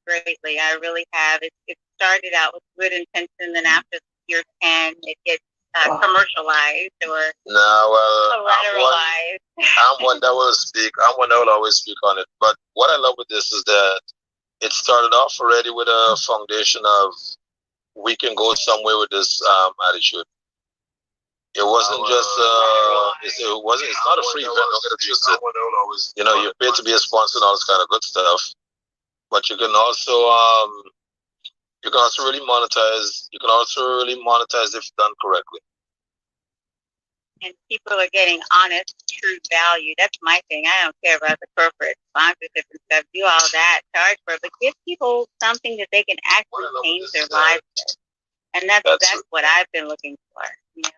greatly. I really have. It started out with good intention, and after year 10, it gets commercialized or collateralized. I'm one that will speak. I'm one that will always speak on it. But what I love with this is that it started off already with a foundation of we can go somewhere with this attitude. It wasn't just it wasn't. It's not a free event. Don't get it twisted. You know, you pay to be a sponsor and all this kind of good stuff. But you can also really monetize. You can also really monetize if done correctly. And people are getting honest, true value. That's my thing. I don't care about the corporate sponsorship and stuff. Do all that, charge for it, but give people something that they can actually change their lives with. And that's what I've been looking for. You know.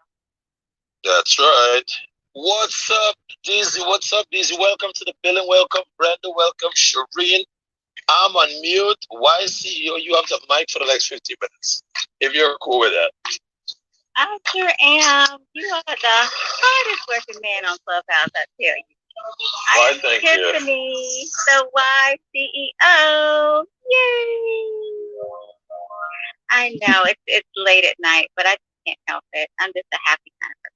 That's right. What's up, Dizzy? What's up, Dizzy? Welcome to the building. Welcome, Brenda. Welcome, Shireen. I'm on mute. YCO, you have the mic for the next 15 minutes. If you're cool with that. I sure am. You are the hardest working man on Clubhouse, I tell you. I am Tiffany, the YCEO. Yay! I know it's late at night, but I can't help it. I'm just a happy kind of person.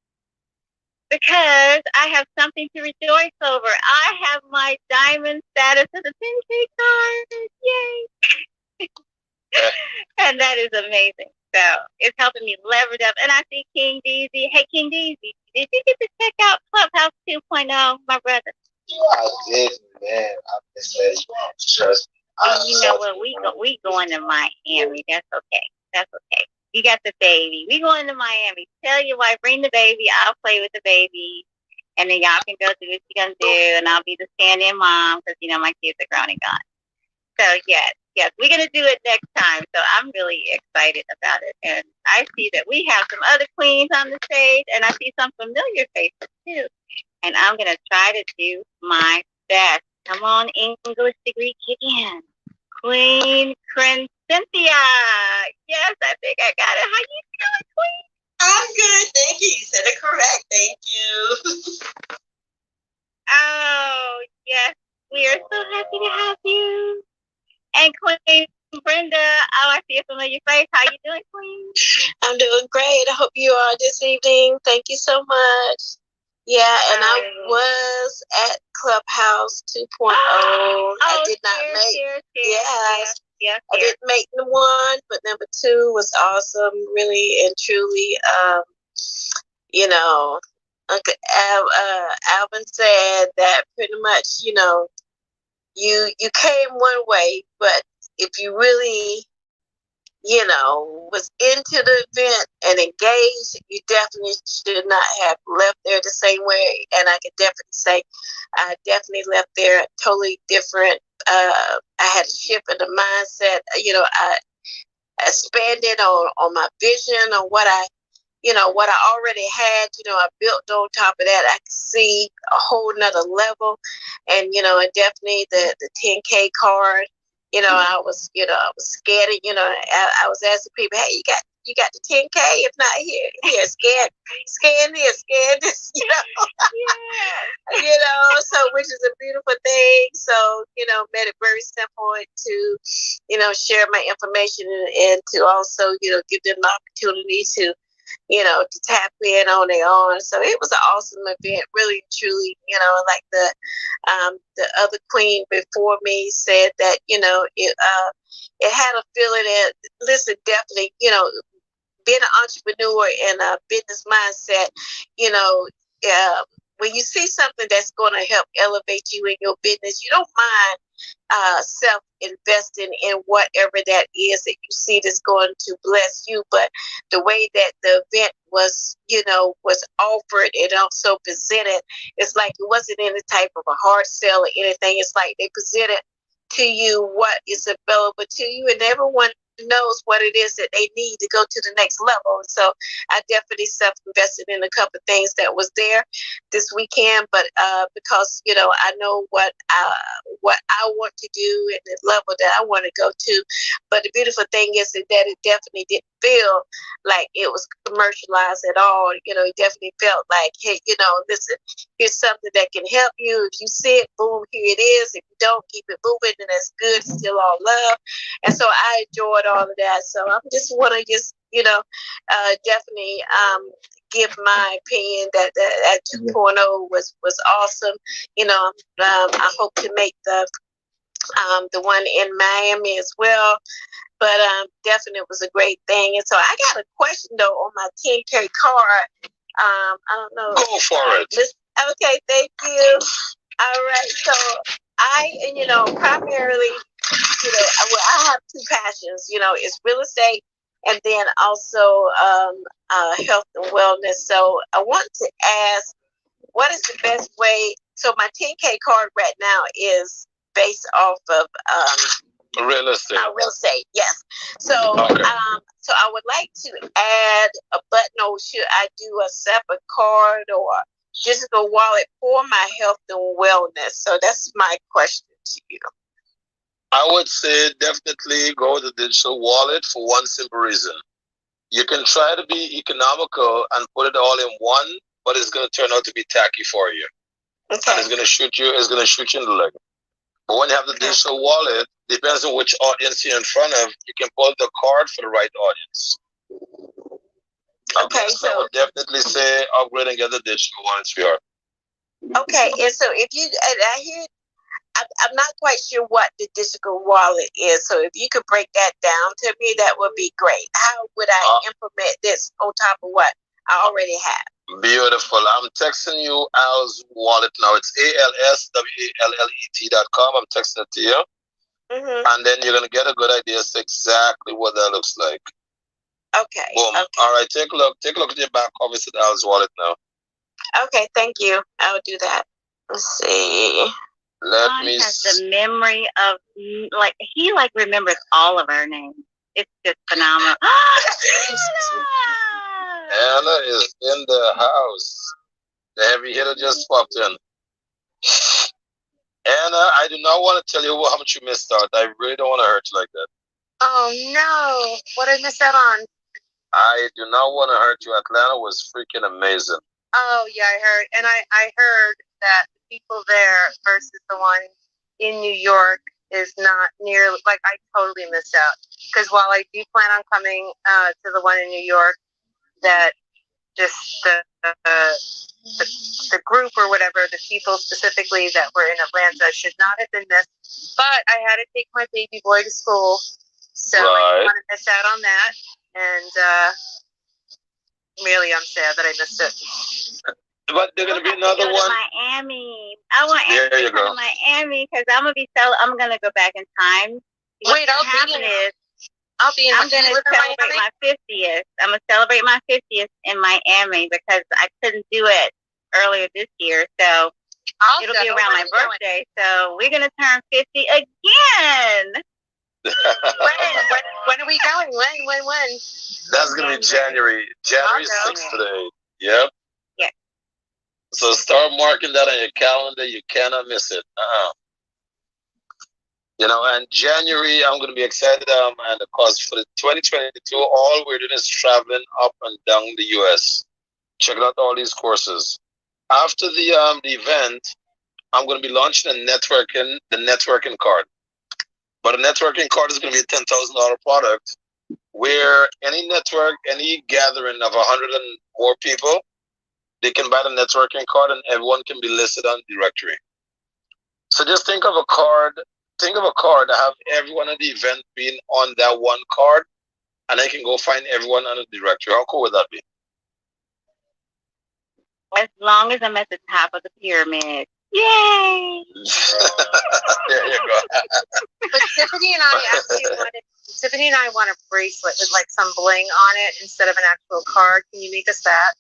Because I have something to rejoice over. I have my diamond status of the 10K card. Yay! And that is amazing. So it's helping me leverage up. And I see King Deezy. Hey, King Deezy, did you get to check out Clubhouse 2.0, my brother? I did, man. I missed that. Trust me. You know what? We going to Miami. That's okay. That's okay. You got the baby. We going to Miami. Tell your wife, bring the baby. I'll play with the baby. And then y'all can go do what you're going to do. And I'll be the stand-in mom because, you know, my kids are grown and gone. So, yes, we're going to do it next time. So I'm really excited about it. And I see that we have some other queens on the stage. And I see some familiar faces, too. And I'm going to try to do my best. Come on, English degree, kick in. Queen Cynthia. Yes, I think I got it. How you doing, Queen? I'm good, thank you. You said it correct. Thank you. Oh, yes. We are so happy to have you. And Queen Brenda, oh, I see a familiar face. How you doing, Queen? I'm doing great. I hope you are this evening. Thank you so much. Yeah, and I was at Clubhouse 2.0. I did not make, I didn't make the one, but number 2 was awesome, really and truly. You know, Uncle Alvin said that pretty much, you know, you came one way, but if you really, you know, was into the event and engaged, you definitely should not have left there the same way. And I can definitely say I definitely left there totally different. I had a shift in the mindset. You know, I expanded on my vision, on what I already had. You know, I built on top of that. I could see a whole nother level. And, you know, and definitely the 10K card. You know, I was scared. You know, I was asking people, hey, you got the 10K? If not, here, scan this, scan this. You know, you know. So, which is a beautiful thing. So, you know, made it very simple to, you know, share my information and to also, you know, give them the opportunity to, you know, to tap in on their own. So it was an awesome event, really, truly. You know, like the other queen before me said that, you know, it had a feeling that, listen, definitely, you know, being an entrepreneur and a business mindset, you know, when you see something that's going to help elevate you in your business, you don't mind self-investing in whatever that is that you see that's going to bless you. But the way that the event was, you know, was offered and also presented, it's like it wasn't any type of a hard sell or anything. It's like they presented to you what is available to you, and everyone knows what it is that they need to go to the next level. So I definitely self-invested in a couple of things that was there this weekend, but because I know what I want to do and the level that I want to go to. But the beautiful thing is that it definitely didn't feel like it was commercialized at all. It definitely felt like, hey, listen, here's something that can help you. If you see it, boom, here it is. If you don't, keep it moving, and that's good. Still all love. And so I enjoyed all of that. So I just want to definitely give my opinion that 2.0 was awesome. I hope to make the one in Miami as well. But definitely it was a great thing. And so I got a question though on my 10K card. I don't know. Go for it. Okay, thank you. All right. So primarily, I have two passions. It's real estate and then also health and wellness. So I want to ask, what is the best way? So my 10K card right now is based off of real estate. Real estate, yes. So okay. So I would like to add a button, or should I do a separate card or digital wallet for my health and wellness? So that's my question to you. I would say definitely go with the digital wallet for one simple reason. You can try to be economical and put it all in one, but it's going to turn out to be tacky for you. Okay. And it's going to shoot you in the leg. But when you have the digital wallet, depends on which audience you're in front of, you can pull the card for the right audience. Okay, so I would definitely say upgrade and get the digital wallet, sweetheart. Okay, and so if you, and I hear, I'm not quite sure what the digital wallet is. So if you could break that down to me, that would be great. How would I implement this on top of what I already have? Beautiful. I'm texting you Al's wallet now. It's ALSWALLET.com. I'm texting it to you. Mm-hmm. And then you're going to get a good idea as to exactly what that looks like. Okay. Boom. Okay. All right. Take a look. Take a look at your back office at Al's wallet now. Okay. Thank you. I'll do that. Let's see. Let me has the memory of, he remembers all of our names. It's just phenomenal. Anna is in the house. The heavy hitter just popped in. Anna, I do not want to tell you how much you missed out. I really don't want to hurt you like that. Oh no! What did I miss out on? I do not want to hurt you. Atlanta was freaking amazing. Oh yeah, I heard, and I heard that the people there versus the one in New York is not nearly I totally missed out. Because while I do plan on coming to the one in New York, that just the group or whatever, the people specifically that were in Atlanta should not have been missed. But I had to take my baby boy to school, so I didn't want to miss out on that. And really, I'm sad that I missed it. But there's gonna be another one. Miami. I want Anna to go to Miami because I'm gonna go back in time. Wait, I'll be in. I'm gonna celebrate my 50th. I'm gonna celebrate my 50th in Miami because I couldn't do it earlier this year. So it'll be around my birthday. So we're gonna turn 50 again. When are we going? When? That's gonna be January 6th today. Yep. Yeah. So start marking that on your calendar. You cannot miss it. And January, I'm going to be excited. And of course, for the 2022, all we're doing is traveling up and down the U.S., checking out all these courses. After the event, I'm going to be launching the networking card. But a networking card is going to be a $10,000 product where any network, any gathering of 100 and more people, they can buy the networking card and everyone can be listed on the directory. So just think of a card that have everyone at the event being on that one card, and I can go find everyone on the directory. How cool would that be? As long as I'm at the top of the pyramid. Yay! There you go. But Tiffany and I want a bracelet with some bling on it instead of an actual card. Can you make us that?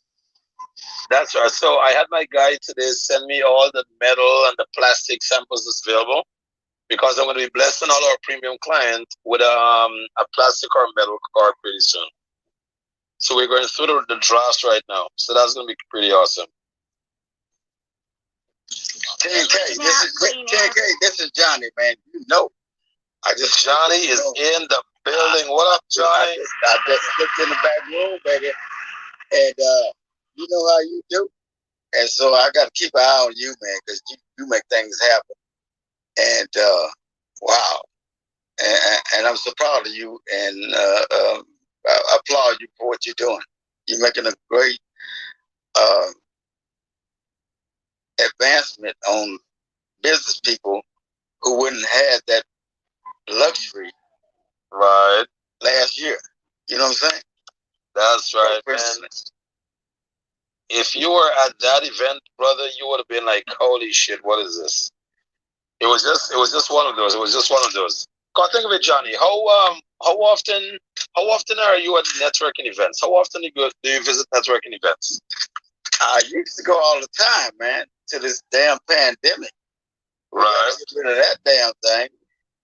That's right. So I had my guy today send me all the metal and the plastic samples that's available. because I'm going to be blessing all our premium clients with a plastic or metal card pretty soon. So we're going through the draft right now. So that's going to be pretty awesome. 10K, this is Johnny, man. You know, Johnny is in the building. What up, Johnny? I just slipped in the back room, baby, and you know how you do, and so I got to keep an eye on you, man, because you make things happen, and wow, and I'm so proud of you, and I applaud you for what you're doing. You're making a great advancement on business people who wouldn't have that luxury last year. You know what I'm saying? That's right, man. If you were at that event, brother, you would have been like, holy shit, what is this? It was just one of those. It was just one of those. God, think of it, Johnny. How often are you at networking events? How often do you visit networking events? I used to go all the time, man, to this damn pandemic. Right. Get rid of that damn thing.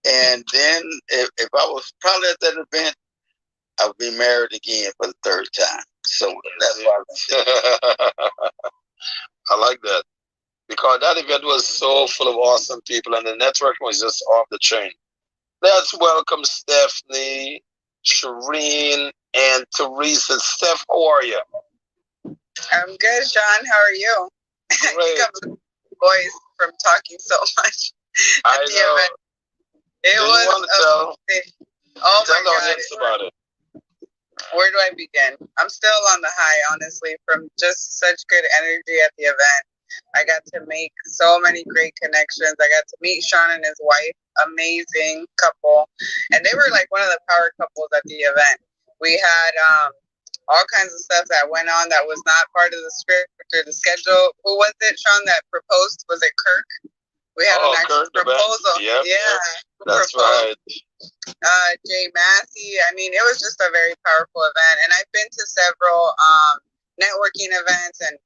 And then if I was probably at that event, I would be married again for the third time. So that's why I like that. Because that event was so full of awesome people and the networking was just off the chain. Let's welcome Stephanie, Shireen, and Teresa. Steph, how are you? I'm good, John. How are you? Great. You got voice from talking so much at the event. It was amazing. Oh my God. About it. Where do I begin? I'm still on the high, honestly, from just such good energy at the event. I got to make so many great connections. I got to meet Sean and his wife, amazing couple. And they were like one of the power couples at the event. We had all kinds of stuff that went on that was not part of the script or the schedule. Who was it, Sean, that proposed? Was it Kirk? We had an actual proposal. Yep, that's right. Jay Massey. I mean, it was just a very powerful event. And I've been to several networking events and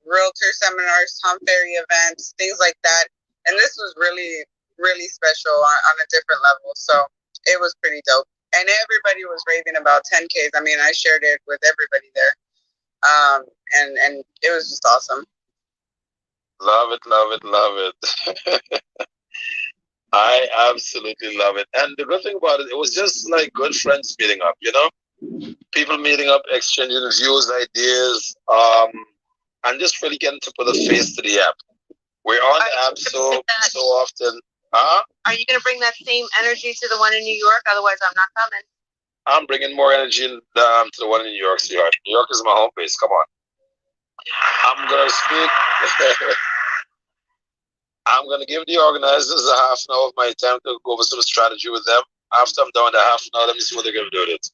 realtor seminars, Tom Ferry events, things like that. And this was really, really special on a different level. So it was pretty dope. And everybody was raving about 10Ks. I mean, I shared it with everybody there. And it was just awesome. Love it, love it, love it. I absolutely love it. And the good thing about it, it was just like good friends meeting up, you know? People meeting up, exchanging views, ideas, and just really getting to put a face to the app. We're on the app so often. Are you going to bring that same energy to the one in New York? Otherwise, I'm not coming. I'm bringing more energy to the one in New York, sweetheart. New York is my home base. Come on. I'm going to speak. I'm going to give the organizers a half an hour of my time to go over some strategy with them. After I'm done with the half an hour, let me see what they're going to do with it.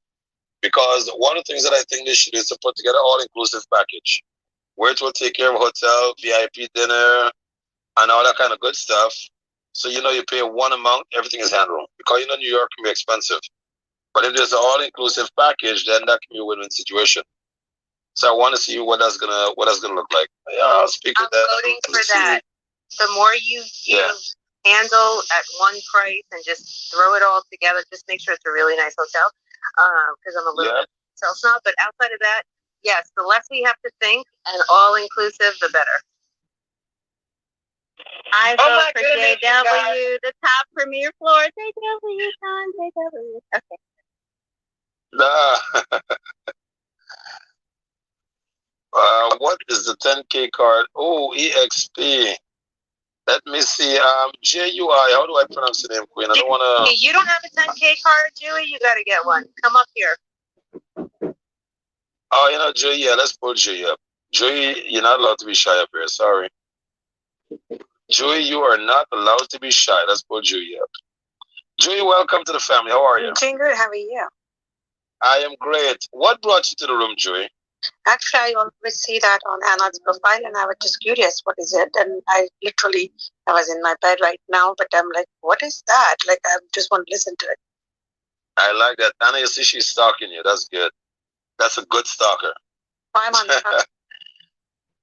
Because one of the things that I think they should do is to put together an all-inclusive package, where it will take care of hotel, VIP dinner, and all that kind of good stuff. So, you know, you pay one amount, everything is handled. Because, you know, New York can be expensive. But if there's an all-inclusive package, then that can be a win-win situation. So I want to see what that's gonna look like. Yeah, I'll speak with that. I'm voting for that. The more you handle at one price and just throw it all together, just make sure it's a really nice hotel. Because I'm a little bit hotel snob. But outside of that, yes, the less we have to think and all-inclusive, the better. I vote for JW, the top premier floor. JW, Sean, JW. Okay. What is the 10K card? Oh, EXP. Let me see. JUI. How do I pronounce the name, Queen? I don't want to. You don't have a 10K card, Julie? You got to get one. Come up here. Oh, you know, Joey, yeah, let's pull Joey up. Joey, you're not allowed to be shy up here. Sorry. Joey, you are not allowed to be shy. Let's pull Joey up. Joey, welcome to the family. How are you? I'm doing good. How are you? I am great. What brought you to the room, Joey? Actually, I always see that on Anna's profile, and I was just curious, what is it? And I was in my bed right now, but I'm like, what is that? Like, I just want to listen to it. I like that. Anna, you see she's stalking you. That's good. That's a good stalker. I'm on her.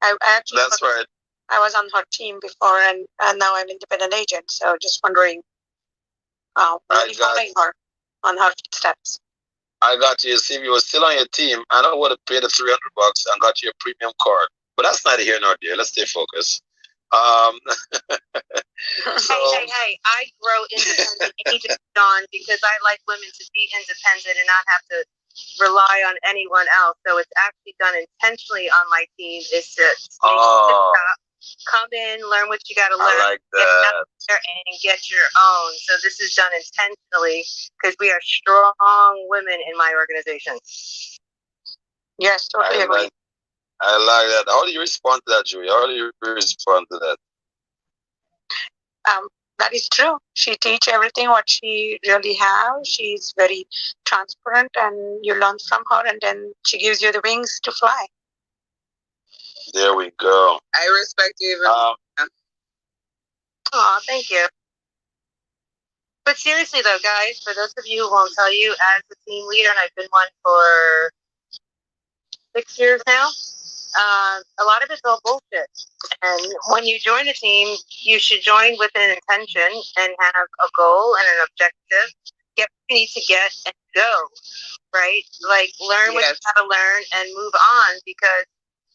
That's right. I was on her team before, and now I'm independent agent. So just wondering really following her on her steps. I got you. See, if you were still on your team, I know would have paid the $300 and got you a premium card. But that's neither here nor there. Let's stay focused. So, hey, I grow independent John, because I like women to be independent and not have to rely on anyone else. So it's actually done intentionally on my team is to stop, come in, learn what you got to learn, like get out there and get your own. So this is done intentionally because we are strong women in my organization. Yes, totally agree. I like that. How do you respond to that, Julia? How do you respond to that? That is true. She teach everything what she really have. She's very transparent, and you learn from her, and then she gives you the wings to fly. There we go. I respect you even more. Oh, thank you. But seriously, though, guys, for those of you who won't tell you, as a team leader, and I've been one for 6 years now, a lot of it's all bullshit. And when you join a team, you should join with an intention and have a goal and an objective. Get what you need to get and go, right? Like, learn what you got to learn and move on. Because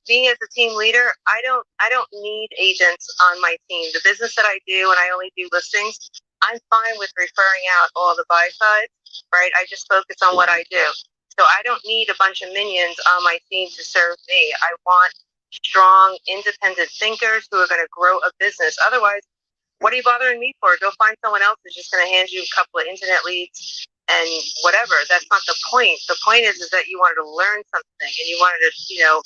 me as a team leader, I don't need agents on my team. The business that I do, and I only do listings, I'm fine with referring out all the buy sides, right? I just focus on what I do. So I don't need a bunch of minions on my team to serve me. I want strong, independent thinkers who are going to grow a business. Otherwise, what are you bothering me for? Go find someone else who's just going to hand you a couple of internet leads and whatever. That's not the point. The point is that you wanted to learn something and you wanted to,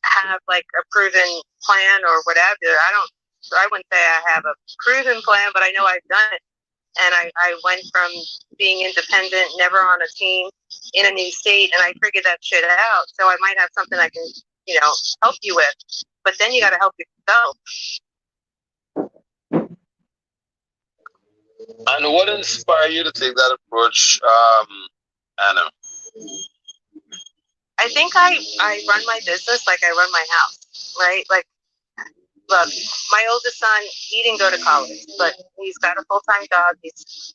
have like a proven plan or whatever. I wouldn't say I have a proven plan, but I know I've done it. And I went from being independent, never on a team, in a new state, and I figured that shit out. So I might have something I can, help you with. But then you got to help yourself. And what inspired you to take that approach, Anna? I think I run my business like I run my house, right? Like, look, my oldest son, he didn't go to college, but he's got a full-time job. He's,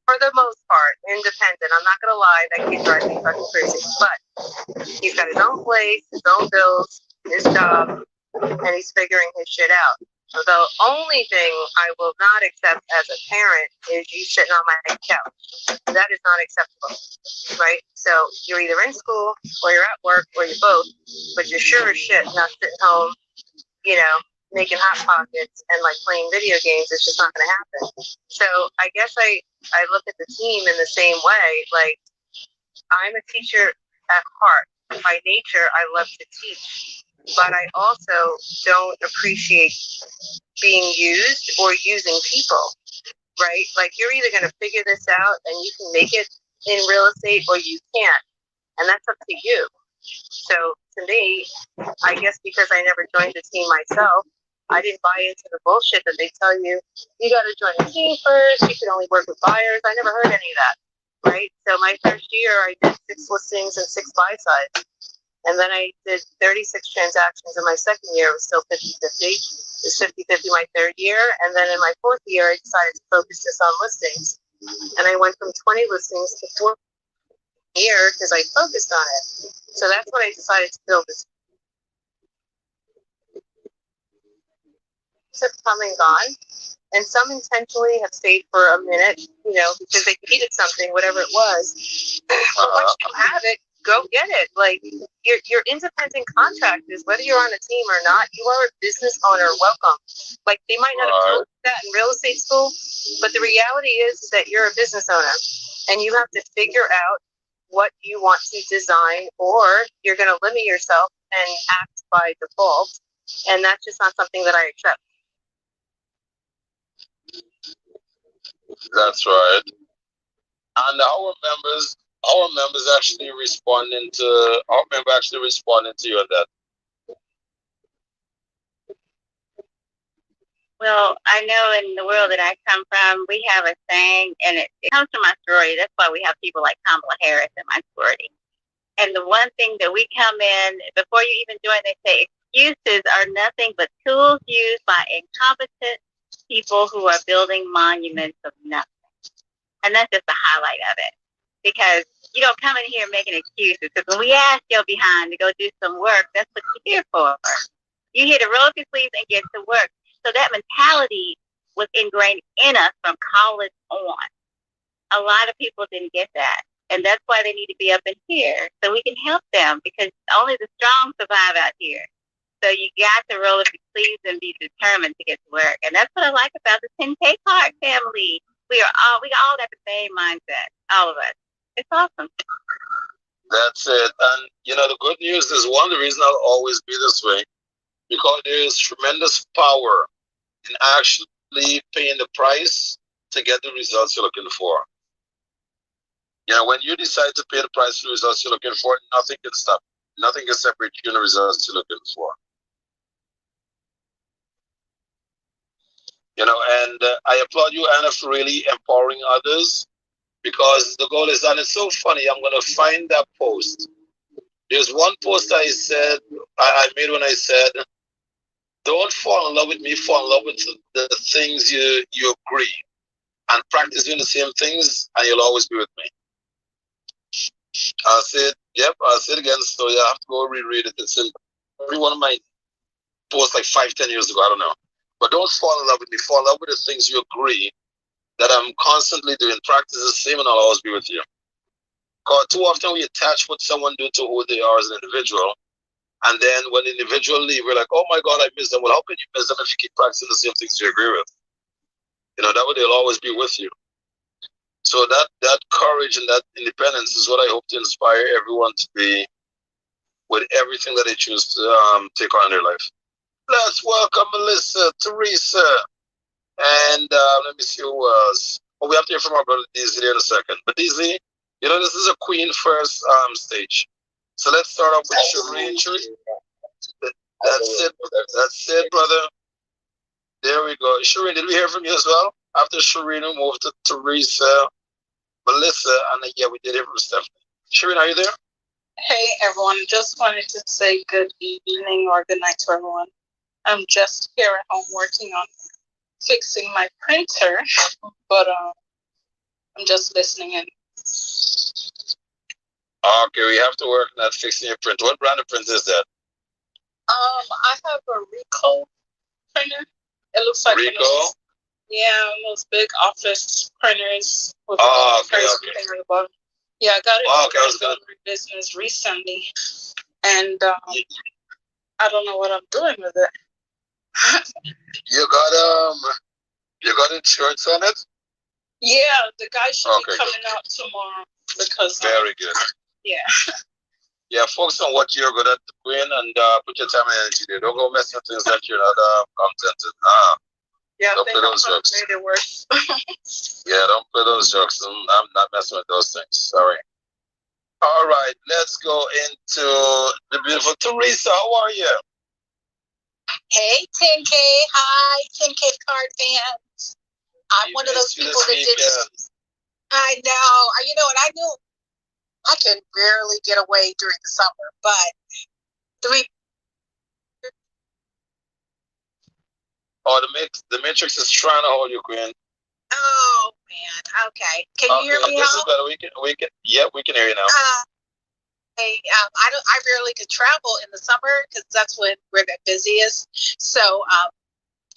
for the most part, independent. I'm not going to lie, that kid drives me fucking crazy. But he's got his own place, his own bills, his job, and he's figuring his shit out. The only thing I will not accept as a parent is you sitting on my couch. That is not acceptable, right? So you're either in school or you're at work or you're both, but you're sure as shit not sitting home, making hot pockets and like playing video games. It's just not going to happen. So I guess I look at the team in the same way. Like, I'm a teacher at heart. By nature, I love to teach. But I also don't appreciate being used or using people, right? Like, you're either going to figure this out and you can make it in real estate or you can't. And that's up to you. So to me, I guess because I never joined the team myself, I didn't buy into the bullshit that they tell you, you got to join the team first, you can only work with buyers. I never heard any of that, right? So my first year, I did 6 listings and 6 buy sides. And then I did 36 transactions in my second year. It was still 50-50. It was 50-50 my third year. And then in my fourth year, I decided to focus just on listings. And I went from 20 listings to 4 year because I focused on it. So that's when I decided to build this. Have come and gone. And some intentionally have stayed for a minute, because they needed something, whatever it was. But once you have it, go get it. Like, you're independent contractors, whether you're on a team or not, you are a business owner. Welcome. Like, they might not have told you that in real estate school, but the reality is that you're a business owner and you have to figure out what you want to design, or you're going to limit yourself and act by default. And that's just not something that I accept. That's right. And our members actually responding to you on that. Well, I know in the world that I come from, we have a saying, and it comes from my sorority. That's why we have people like Kamala Harris in my sorority. And the one thing that we come in, before you even join, they say excuses are nothing but tools used by incompetent people who are building monuments of nothing. And that's just the highlight of it. Because you don't come in here making excuses. Because when we ask your behind to go do some work, that's what you're here for. You're here to roll up your sleeves and get to work. So that mentality was ingrained in us from college on. A lot of people didn't get that. And that's why they need to be up in here. So we can help them because only the strong survive out here. So you got to roll up your sleeves and be determined to get to work. And that's what I like about the 10K card family. We all got the same mindset, all of us. It's awesome. That's it. And the good news is one of the reasons I'll always be this way, because there is tremendous power in actually paying the price to get the results you're looking for. When you decide to pay the price for the results you're looking for, nothing can stop. Nothing can separate you and the results you're looking for. And I applaud you, Anna, for really empowering others, because the goal is, and it's so funny, I'm going to find that post. There's one post I made when I said, don't fall in love with me, fall in love with the things you agree, and practice doing the same things, and you'll always be with me. I said, yep, I'll say it again, so you have to go reread it. It's in every one of my posts like 5-10 years ago, I don't know. But don't fall in love with me, fall in love with the things you agree that I'm constantly doing. Practice the same and I'll always be with you. Because too often we attach what someone do to who they are as an individual. And then when the individual leave, we're like, oh my God, I miss them. Well, how can you miss them if you keep practicing the same things you agree with? That way they'll always be with you. So that courage and that independence is what I hope to inspire everyone to be with everything that they choose to take on in their life. Let's welcome Melissa, Teresa, and let me see who else. Oh, we have to hear from our brother DZ there in a second. But DZ, this is a Queen first stage. So let's start off with Shireen. That's it, brother. There we go. Shireen, did we hear from you as well? After Shireen, we moved to Teresa, Melissa, and yeah, we did hear from Stephanie. Shireen, are you there? Hey, everyone. Just wanted to say good evening or good night to everyone. I'm just here at home working on fixing my printer, but I'm just listening in. Okay, we have to work on that fixing your printer. What brand of printer is that? I have a Ricoh printer. It looks like Ricoh? Those big office printers with okay. thing on the bottom. Yeah, I got it in business recently, and I don't know what I'm doing with it. You got insurance on it? Yeah, the guy should be coming out tomorrow because. Very good. Yeah. Yeah, focus on what you're good at, Queen, and put your time and energy there. Don't go messing with things that you're not contented. Yeah, don't play those jokes. Made it worse. Yeah, don't play those jokes. I'm not messing with those things. Sorry. All right, let's go into the beautiful Teresa. How are you? Hey, 10K. Hi, 10K card fans. I'm one of those people that didn't. I know. And I knew I can barely get away during the summer, but Oh, the Matrix is trying to hold you, Queen. Oh man. Okay. Can you hear me now? This is better. We can. Yeah, we can hear you now. I rarely could travel in the summer because that's when we're the busiest. So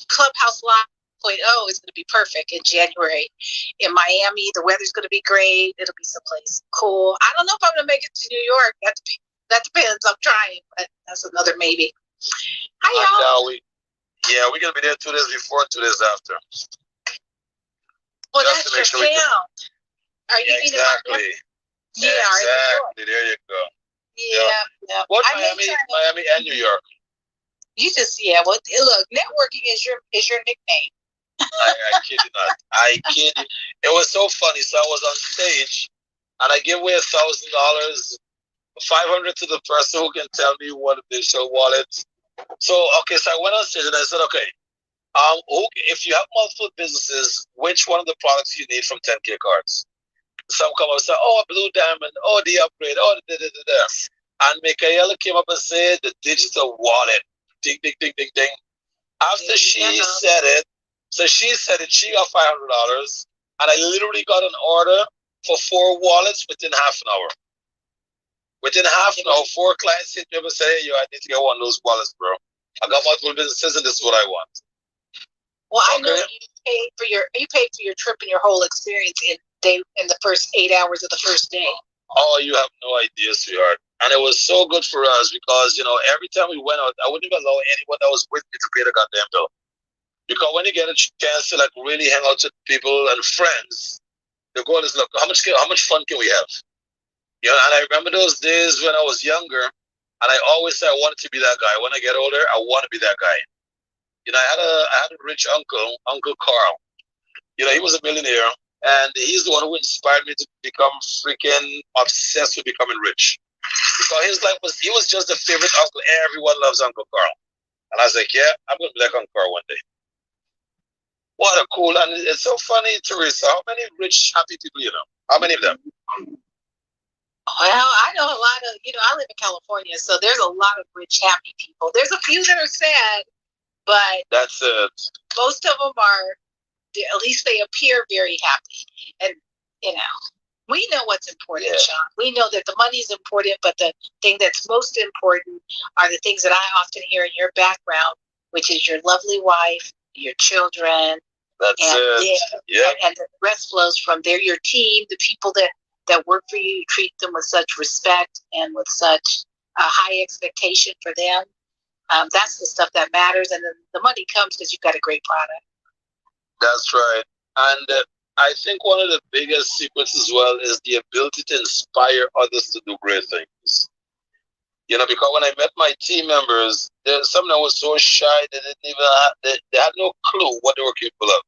Clubhouse Live 2.0 is going to be perfect in January. In Miami, the weather's going to be great. It'll be someplace cool. I don't know if I'm going to make it to New York. That depends. I'm trying, but that's another maybe. Hi, y'all. We're going to be there 2 days before, 2 days after. Well, that's your town. Are you exactly. Yeah, exactly. There you go. Yeah. What Miami and New York? You just well, look, networking is your nickname. I kid you not. I kid you. It was so funny. So I was on stage, and I gave away $1,000, $500 to the person who can tell me what digital wallet. So so I went on stage and I said, okay, if you have multiple businesses, which one of the products you need from 10K cards? Some come up and say, oh, a blue diamond, oh, the upgrade, oh, da. And Michaela came up and said the digital wallet. Ding, ding, ding, ding, ding. After she said it, she got $500. and I literally got an order for 4 wallets within half an hour. Within half an hour, 4 clients hit me up and said, "Hey, yo, I need to get one of those wallets, bro. I got multiple businesses, and this is what I want." Well, I know you paid for your trip and your whole experience in the first 8 hours of the first day. Oh, you have no idea, sweetheart. And it was so good for us because, every time we went out, I wouldn't even allow anyone that was with me to pay the goddamn bill. Because when you get a chance to like really hang out with people and friends, the goal is, look, how much fun can we have? And I remember those days when I was younger, and I always said I wanted to be that guy. When I get older, I want to be that guy. I had a rich uncle, Uncle Carl. He was a millionaire, and he's the one who inspired me to become freaking obsessed with becoming rich. Because he was just the favorite uncle. Everyone loves Uncle Carl. And I was like, yeah, I'm going to be like Uncle Carl one day. What a cool, and it's so funny, Teresa. How many rich, happy people you know? How many of them? Well, I know a lot of, I live in California, so there's a lot of rich, happy people. There's a few that are sad, but that's it. Most of them are, at least they appear very happy. And, we know what's important, yeah. Sean. We know that the money is important, but the thing that's most important are the things that I often hear in your background, which is your lovely wife, your children. That's it. Yeah. And the rest flows from there. Your team, the people that work for you, you treat them with such respect and with such a high expectation for them. That's the stuff that matters. And then the money comes because you've got a great product. That's right. And I think one of the biggest secrets as well is the ability to inspire others to do great things. Because when I met my team members, there's some that was so shy they didn't even they had no clue what they were capable of.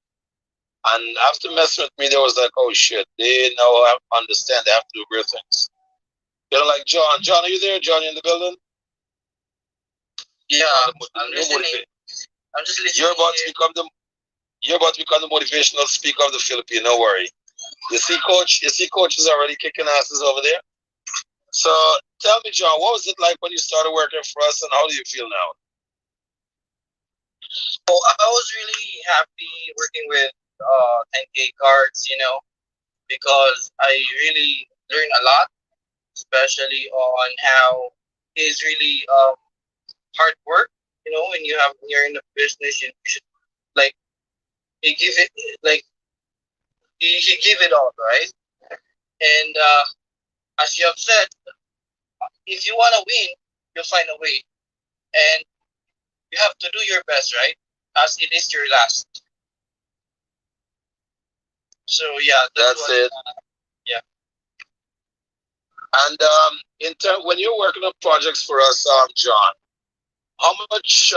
And after messing with me, they was like, "Oh shit, they now understand they have to do great things." Like John. John, are you there? John, you in the building? Yeah, I'm listening. I'm just listening. You're about to become the motivational speaker of the Philippines. No worry. You see, coach is already kicking asses over there. So tell me, John, what was it like when you started working for us, and how do you feel now? Well, I was really happy working with 10kcards, because I really learned a lot, especially on how it's really hard work. When you're in the business, you should like you give it like you give it all, right? And as you have said, if you want to win, you'll find a way, and you have to do your best, right? As it is your last. So yeah, that's it. Yeah. And when you're working on projects for us, John, how much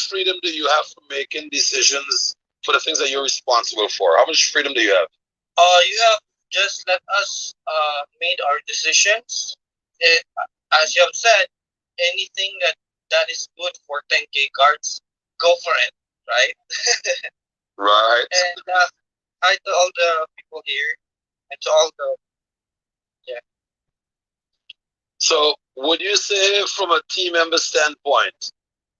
freedom do you have for making decisions for the things that you're responsible for? How much freedom do you have? You have just let us made our decisions. As you have said, anything that is good for 10kcards, go for it, right? Right. And hi to all the people here, and to all the So, would you say, from a team member standpoint,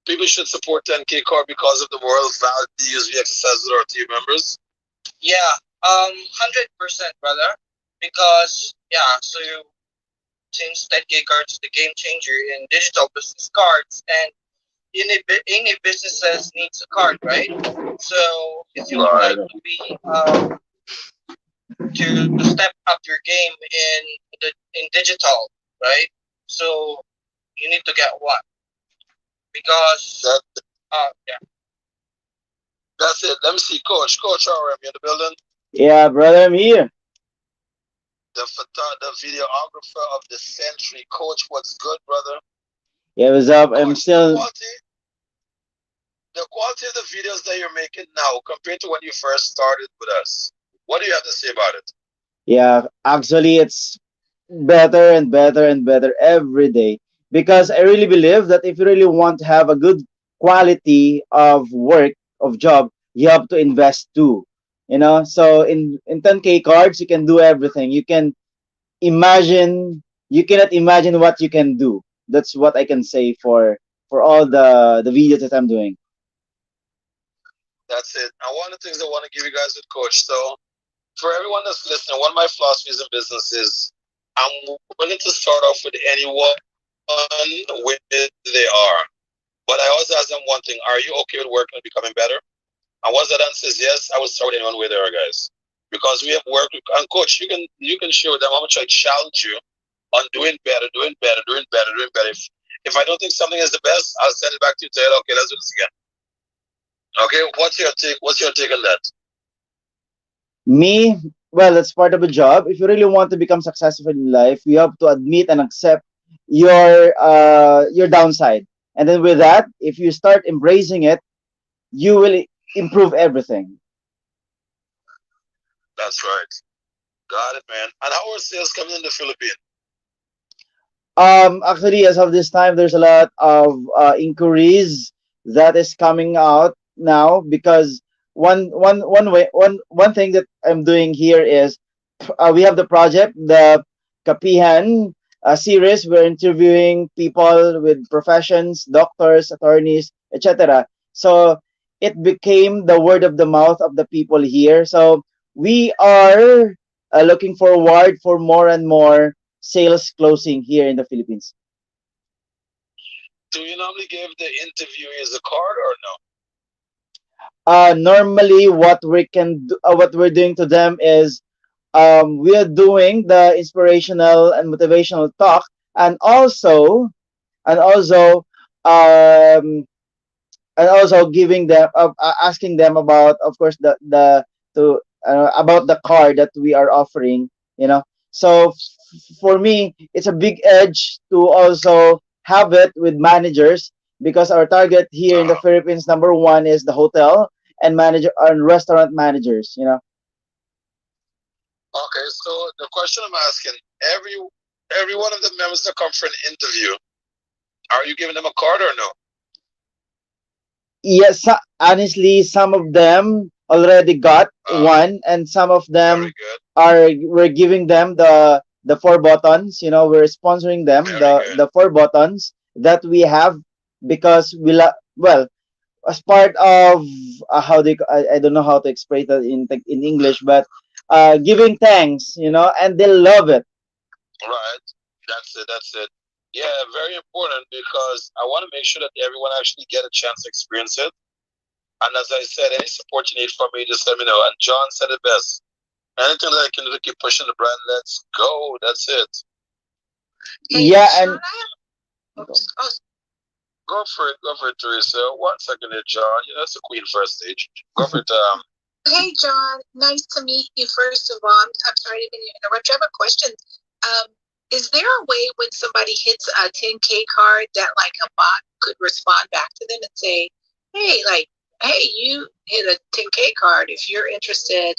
people should support 10kcard because of the moral values we exercise with our team members? Yeah, 100%, brother. Because so since 10kcards is the game changer in digital business cards, and any businesses needs a card, right? So if you would like to be to step up your game in digital, right? So you need to get one, because that's it. Let me see, Coach, how are you in the building? Yeah, brother, I'm here. The videographer of the century, Coach. What's good, brother? Yeah, what's up? Coach, I'm still. The quality of the videos that you're making now compared to when you first started with us, what do you have to say about it? Yeah, actually, it's better and better and better every day, because I really believe that if you really want to have a good quality of work, of job, you have to invest too. So in 10kcards, you can do everything. You cannot imagine what you can do. That's what I can say for all the videos that I'm doing. That's it. And one of the things I want to give you guys with Coach. So for everyone that's listening, one of my philosophies in business is I'm willing to start off with anyone where they are. But I always ask them one thing: are you okay with working and becoming better? And once that answer is yes, I would start with anyone where they are, guys. Because we have worked with, and coach, you can show them how much I challenge you on doing better, doing better, doing better, doing better. If I don't think something is the best, I'll send it back to you. Tell you, okay, let's do this again. Okay, what's your take? What's your take on that? Me, well, it's part of a job. If you really want to become successful in life, you have to admit and accept your downside. And then with that, if you start embracing it, you will improve everything. That's right. Got it, man. And how are sales coming in the Philippines? Actually, as of this time, there's a lot of inquiries that is coming out now because one thing that I'm doing here is we have the project, the Kapihan series. We're interviewing people with professions, doctors, attorneys, etc. So it became the word of the mouth of the people here. So we are looking forward for more and more sales closing here in the Philippines. Do you normally give the interviewers a card or no? Normally, what we're doing to them is we are doing the inspirational and motivational talk, and also um, giving them asking them about, of course, the to about the card that we are offering. So for me, it's a big edge to also have it with managers because our target here in the Philippines, number one, is the hotel and manager and restaurant managers. Okay, so the question I'm asking, every one of the members that come for an interview, are you giving them a card or no? Yes, honestly, some of them already got one, and some of them are we're giving them the four buttons. We're sponsoring them the four buttons that we have because well, as part of I don't know how to explain that in English, but giving thanks, and they love it. Right. That's it. That's it. Yeah, very important because I want to make sure that everyone actually get a chance to experience it. And as I said, any support you need from me, just let me know. And John said it best. Anything that I can do to keep pushing the brand, let's go. That's it. Yeah, and go for it. Go for it, Teresa. 1 second there, John. That's the queen first stage. Go for it. Hey, John. Nice to meet you. First of all, I'm sorry to interrupt. I have a question. Is there a way when somebody hits a 10K card that like a bot could respond back to them and say, hey, you hit a 10K card if you're interested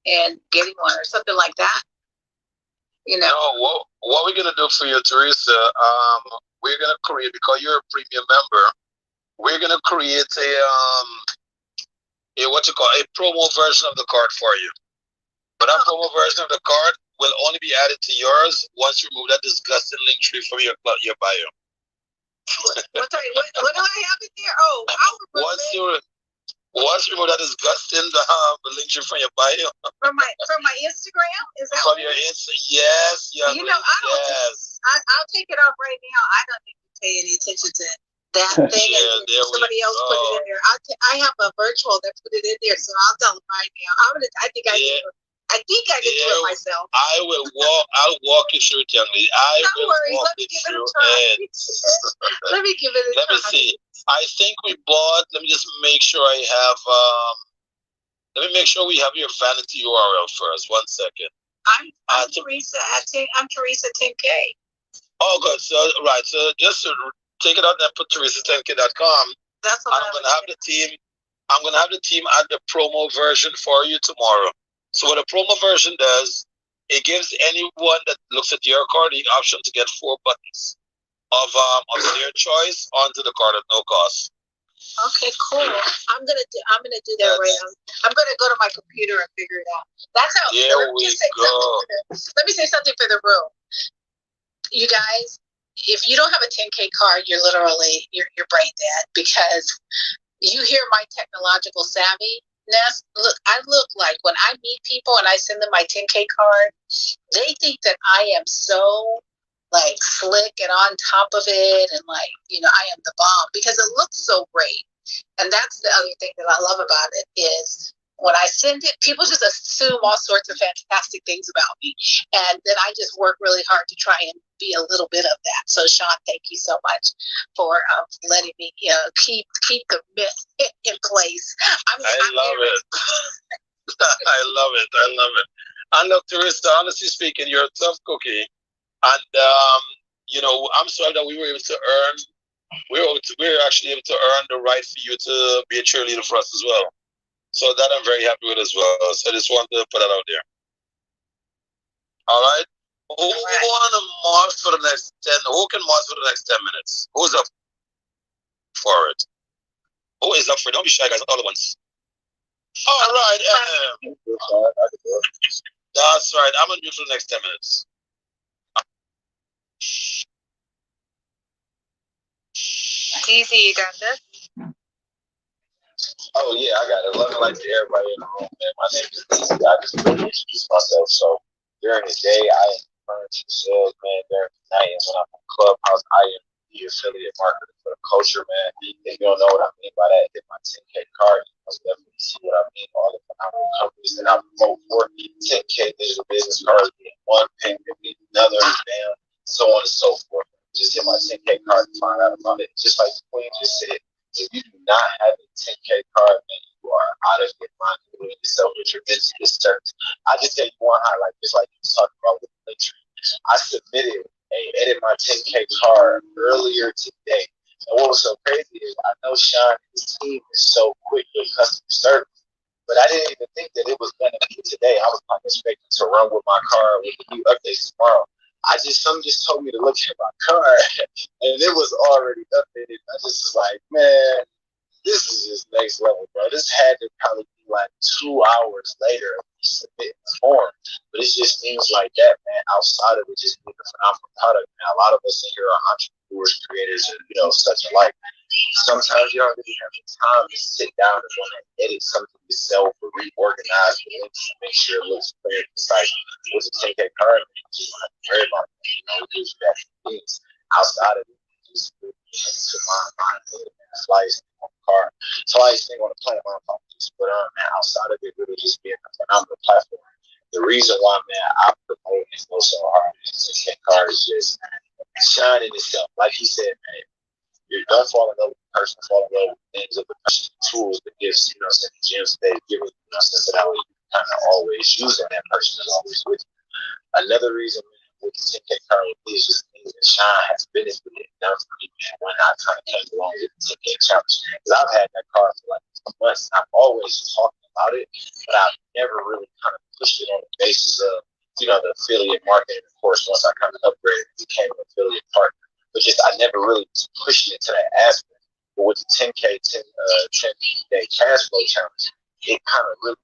in getting one or something like that? No, what we're gonna do for you, Teresa? We're gonna create, because you're a premium member. We're gonna create a what you call a promo version of the card for you. But that promo version of the card will only be added to yours once you remove that disgusting link tree from your bio. What do I have in there? Oh, once you remove that disgusting link tree from your bio. From my Instagram? Is that from your Instagram? Yes, I don't. Yes. I'll take it off right now. I don't need to pay any attention to that thing. Somebody else put it in there. I have a virtual that put it in there, so I'll tell them right now. I think I did it myself. I'll walk you through it, young lady. No worries. Let me give it a try. Let me give it a try. Let me see. I think we bought. Let me just make sure I have. Let me make sure we have your vanity URL first. 1 second. I'm Teresa. I'm Teresa 10K. Oh, good. So right. So just take it out and put Teresa10k.com. That's what I'm gonna have the team. I'm gonna have the team add the promo version for you tomorrow. So what a promo version does, it gives anyone that looks at your card the option to get 4 buttons of their choice onto the card at no cost. Okay, cool. I'm gonna do that right now. I'm gonna go to my computer and figure it out. That's how. Let me say something for the room. You guys, if you don't have a 10K card, you're literally you're brain dead because you hear my technological savviness. Look, I look like when I meet people and I send them my 10K card, they think that I am so like slick and on top of it, and like, I am the bomb because it looks so great. And that's the other thing that I love about it is when I send it, people just assume all sorts of fantastic things about me. And then I just work really hard to try and be a little bit of that. So Sean, thank you so much for letting me keep the myth in place. I love it. I love it. I love it. And look, Teresa, honestly speaking, you're a tough cookie. And, I'm sorry that we were able to earn, we were actually able to earn the right for you to be a cheerleader for us as well. So that I'm very happy with as well. So I just wanted to put that out there. All right. Who want to march for the next 10? Who can march for the next 10 minutes? Who's up for it? Who is up for it? Don't be shy, guys. All at once. All right. That's right. I'm going to do it for the next 10 minutes. DC, you got this? Oh, yeah, I got it. Love and light to everybody in the room, man. My name is DC. I just really introduce myself. So during the day, I am furniture sales, man. During the night, and when I'm in Clubhouse, I am the affiliate marketer for the culture, man. If you don't know what I mean by that, hit my 10K card. You'll definitely see what I mean. All the phenomenal companies that I promote for 10K digital business cards being one, payment being another, bam, so on and so forth. Just get my 10K card to find out about it. Just like the Queen just said, if you do not have a 10K card, man, you are out of your mind doing yourself with your business disservice. I just tell you one highlight, just like you was talking about with the link. I submitted a edit my 10K card earlier today. And what was so crazy is I know Sean and his team is so quick with customer service, but I didn't even think that it was going to be today. I was not expecting to run with my car with the new updates tomorrow. Something just told me to look at my car, and it was already updated. I just was like, man, this is just next level, bro. This had to probably be like 2 hours later of me submitting the form. But it's just things like that, man, outside of it just being a phenomenal product. Man, a lot of us in here are entrepreneurs, creators, and, such alike. Sometimes you don't really have the time to sit down and want to edit something yourself or reorganize the links to make sure it looks clear and concise. With a 10K card, you don't have to worry about it. It gives you that things outside of it. Just to my slice on the car. So I just think on the planet, my apologies. But man, outside of it, really just being a phenomenal platform. The reason why, man, I promote and go so hard is 10K card is just shining itself. Like you said, man, you don't fall in love with the person, fall in love with things of the person, tools, the gifts, the gems they give you, that how you kind of always using that person is always with you. Another reason, man, with the 10K card with me is just things that Sean has benefited and done for me, man, when I kind of came along with the 10K challenge. Because I've had that card for like months. I've always talked about it, but I've never really kind of pushed it on the basis of, the affiliate marketing. Of course, once I kind of upgraded and became an affiliate partner. But just I never really pushed it to that aspect. But with the 10K, 10-day cash flow challenge, it kind of really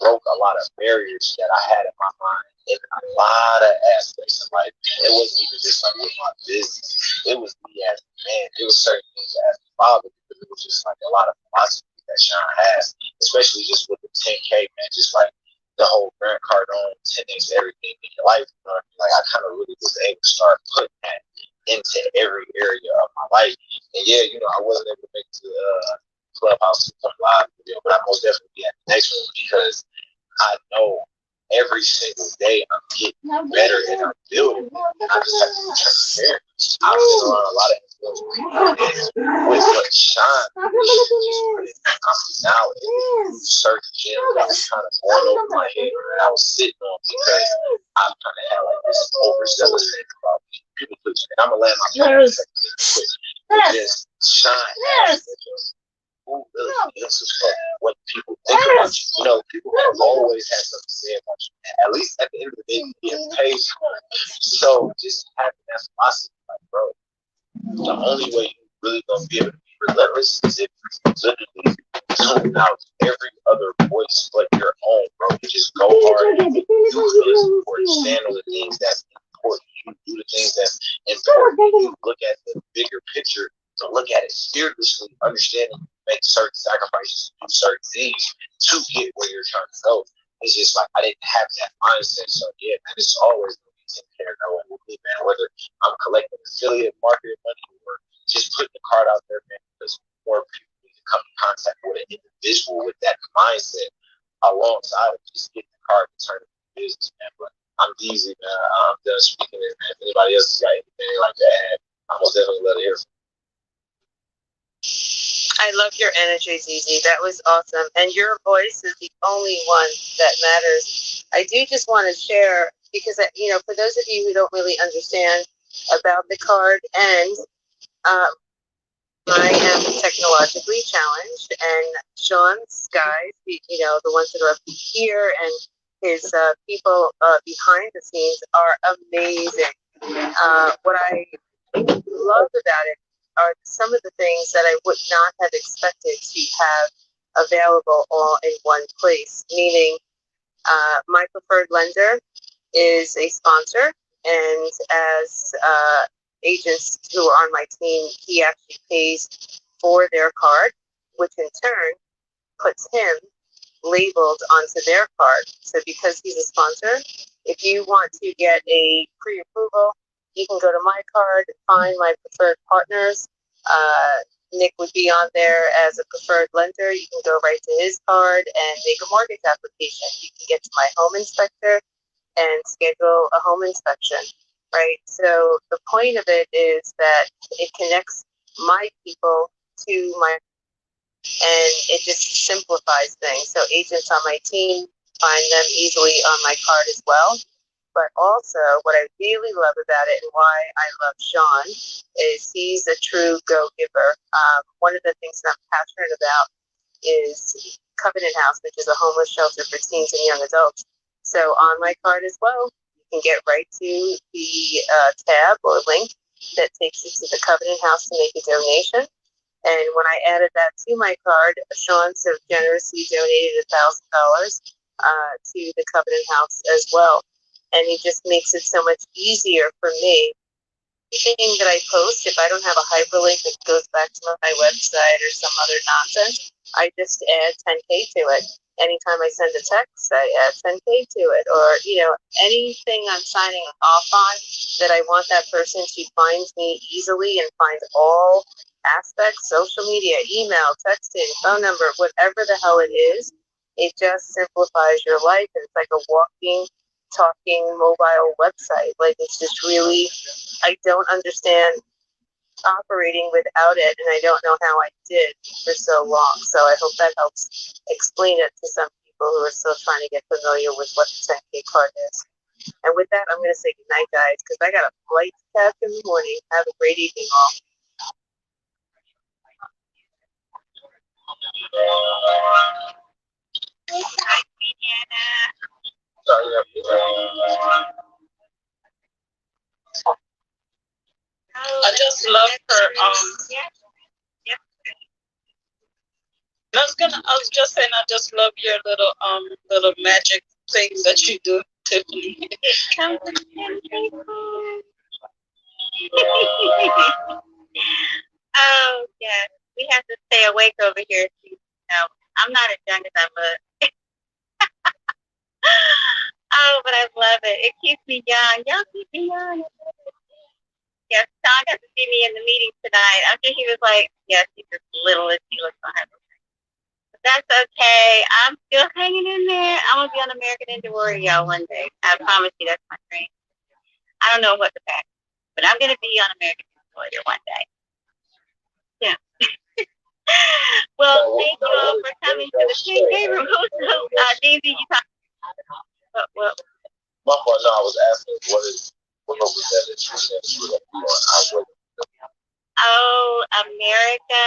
broke a lot of barriers that I had in my mind in a lot of aspects of life. It wasn't even just like with my business. It was me as a man. It was certain things as a father. It was just like a lot of philosophy that Sean has, especially just with the 10K, man. Just like the whole Grant Cardone, 10x everything in your life. Like I kind of really was able to start putting that into every area of my life. And yeah, I wasn't able to make it to Clubhouse live video, but I'm most definitely be at the next one because I know every single day I'm getting better and I'm building. I just have to be transparent. I've been around a lot of influential people, and with what Sean just put in now, certain gems that was kind of going over my head that I was sitting on because I'm kind of had like this overzealous thing about people pleasing. And I'm gonna land my plane quick. But just Sean has who really gives a fuck what people think about you. People have always had something to say about you. At least at the end of the day, you get paid for it. So just having that philosophy, like, bro, the only way you really gonna be able to be relentless is if you literally tune out every other voice but your own, bro. You just go hard, you do what's important, stand on the things that's important, you do the things that's important, you look at the bigger picture, to look at it fearlessly, understanding you make certain sacrifices, do certain things to get where you're trying to go. It's just like I didn't have that mindset. So yeah, man, it's always gonna be 10K going with me, man. Whether I'm collecting affiliate marketing money or just putting the card out there, man, because more people need to come in contact with an individual with that mindset alongside of just getting the card to turn into business, man. But I'm easy, man. I'm done speaking it, man. If anybody else has got anything like that, I'm most definitely let it hear from. I love your energy, Zizi. That was awesome. And your voice is the only one that matters. I do just want to share, because, for those of you who don't really understand about the card, and I am technologically challenged, and Sean's guys, the ones that are up here, and his people behind the scenes are amazing. What I love about it are some of the things that I would not have expected to have available all in one place. Meaning, my preferred lender is a sponsor, and as agents who are on my team, he actually pays for their card, which in turn puts him labeled onto their card. So because he's a sponsor, if you want to get a pre-approval, you can go to my card, find my preferred partners. Nick would be on there as a preferred lender. You can go right to his card and make a mortgage application. You can get to my home inspector and schedule a home inspection, right? So the point of it is that it connects my people to my, and it just simplifies things. So agents on my team find them easily on my card as well. But also, what I really love about it and why I love Sean is he's a true go-giver. One of the things that I'm passionate about is Covenant House, which is a homeless shelter for teens and young adults. So on my card as well, you can get right to the tab or link that takes you to the Covenant House to make a donation. And when I added that to my card, Sean so generously donated $1,000 to the Covenant House as well. And it just makes it so much easier for me. Anything that I post, if I don't have a hyperlink that goes back to my website or some other nonsense, I just add 10K to it. Anytime I send a text, I add 10K to it. Or, anything I'm signing off on that I want that person to find me easily and find all aspects, social media, email, texting, phone number, whatever the hell it is, it just simplifies your life. And it's like a walking, talking mobile website. Like, it's just really, I don't understand operating without it, and I don't know how I did for so long. So I hope that helps explain it to some people who are still trying to get familiar with what the 10K card is. And with that, I'm going to say goodnight, guys, because I got a flight to catch in the morning. Have a great evening, all. Hi, Indiana. I just love her. Yep. I was just saying, I just love your little magic things that you do, Tiffany. Oh, yes. We have to stay awake over here. I'm not as young as I look. Oh, but I love it. It keeps me young. Y'all keep me young. Yes, Sean got to see me in the meeting tonight. After he was like, yes, he's as little as he looks on her. But that's okay. I'm still hanging in there. I'm going to be on American Ninja Warrior one day. I promise you, that's my dream. I don't know what to pack, but I'm going to be on American Ninja Warrior one day. Yeah. Well, thank you all for coming to the 10K room. Daisy, you talked. What? No, I was asking, what was that? Oh, America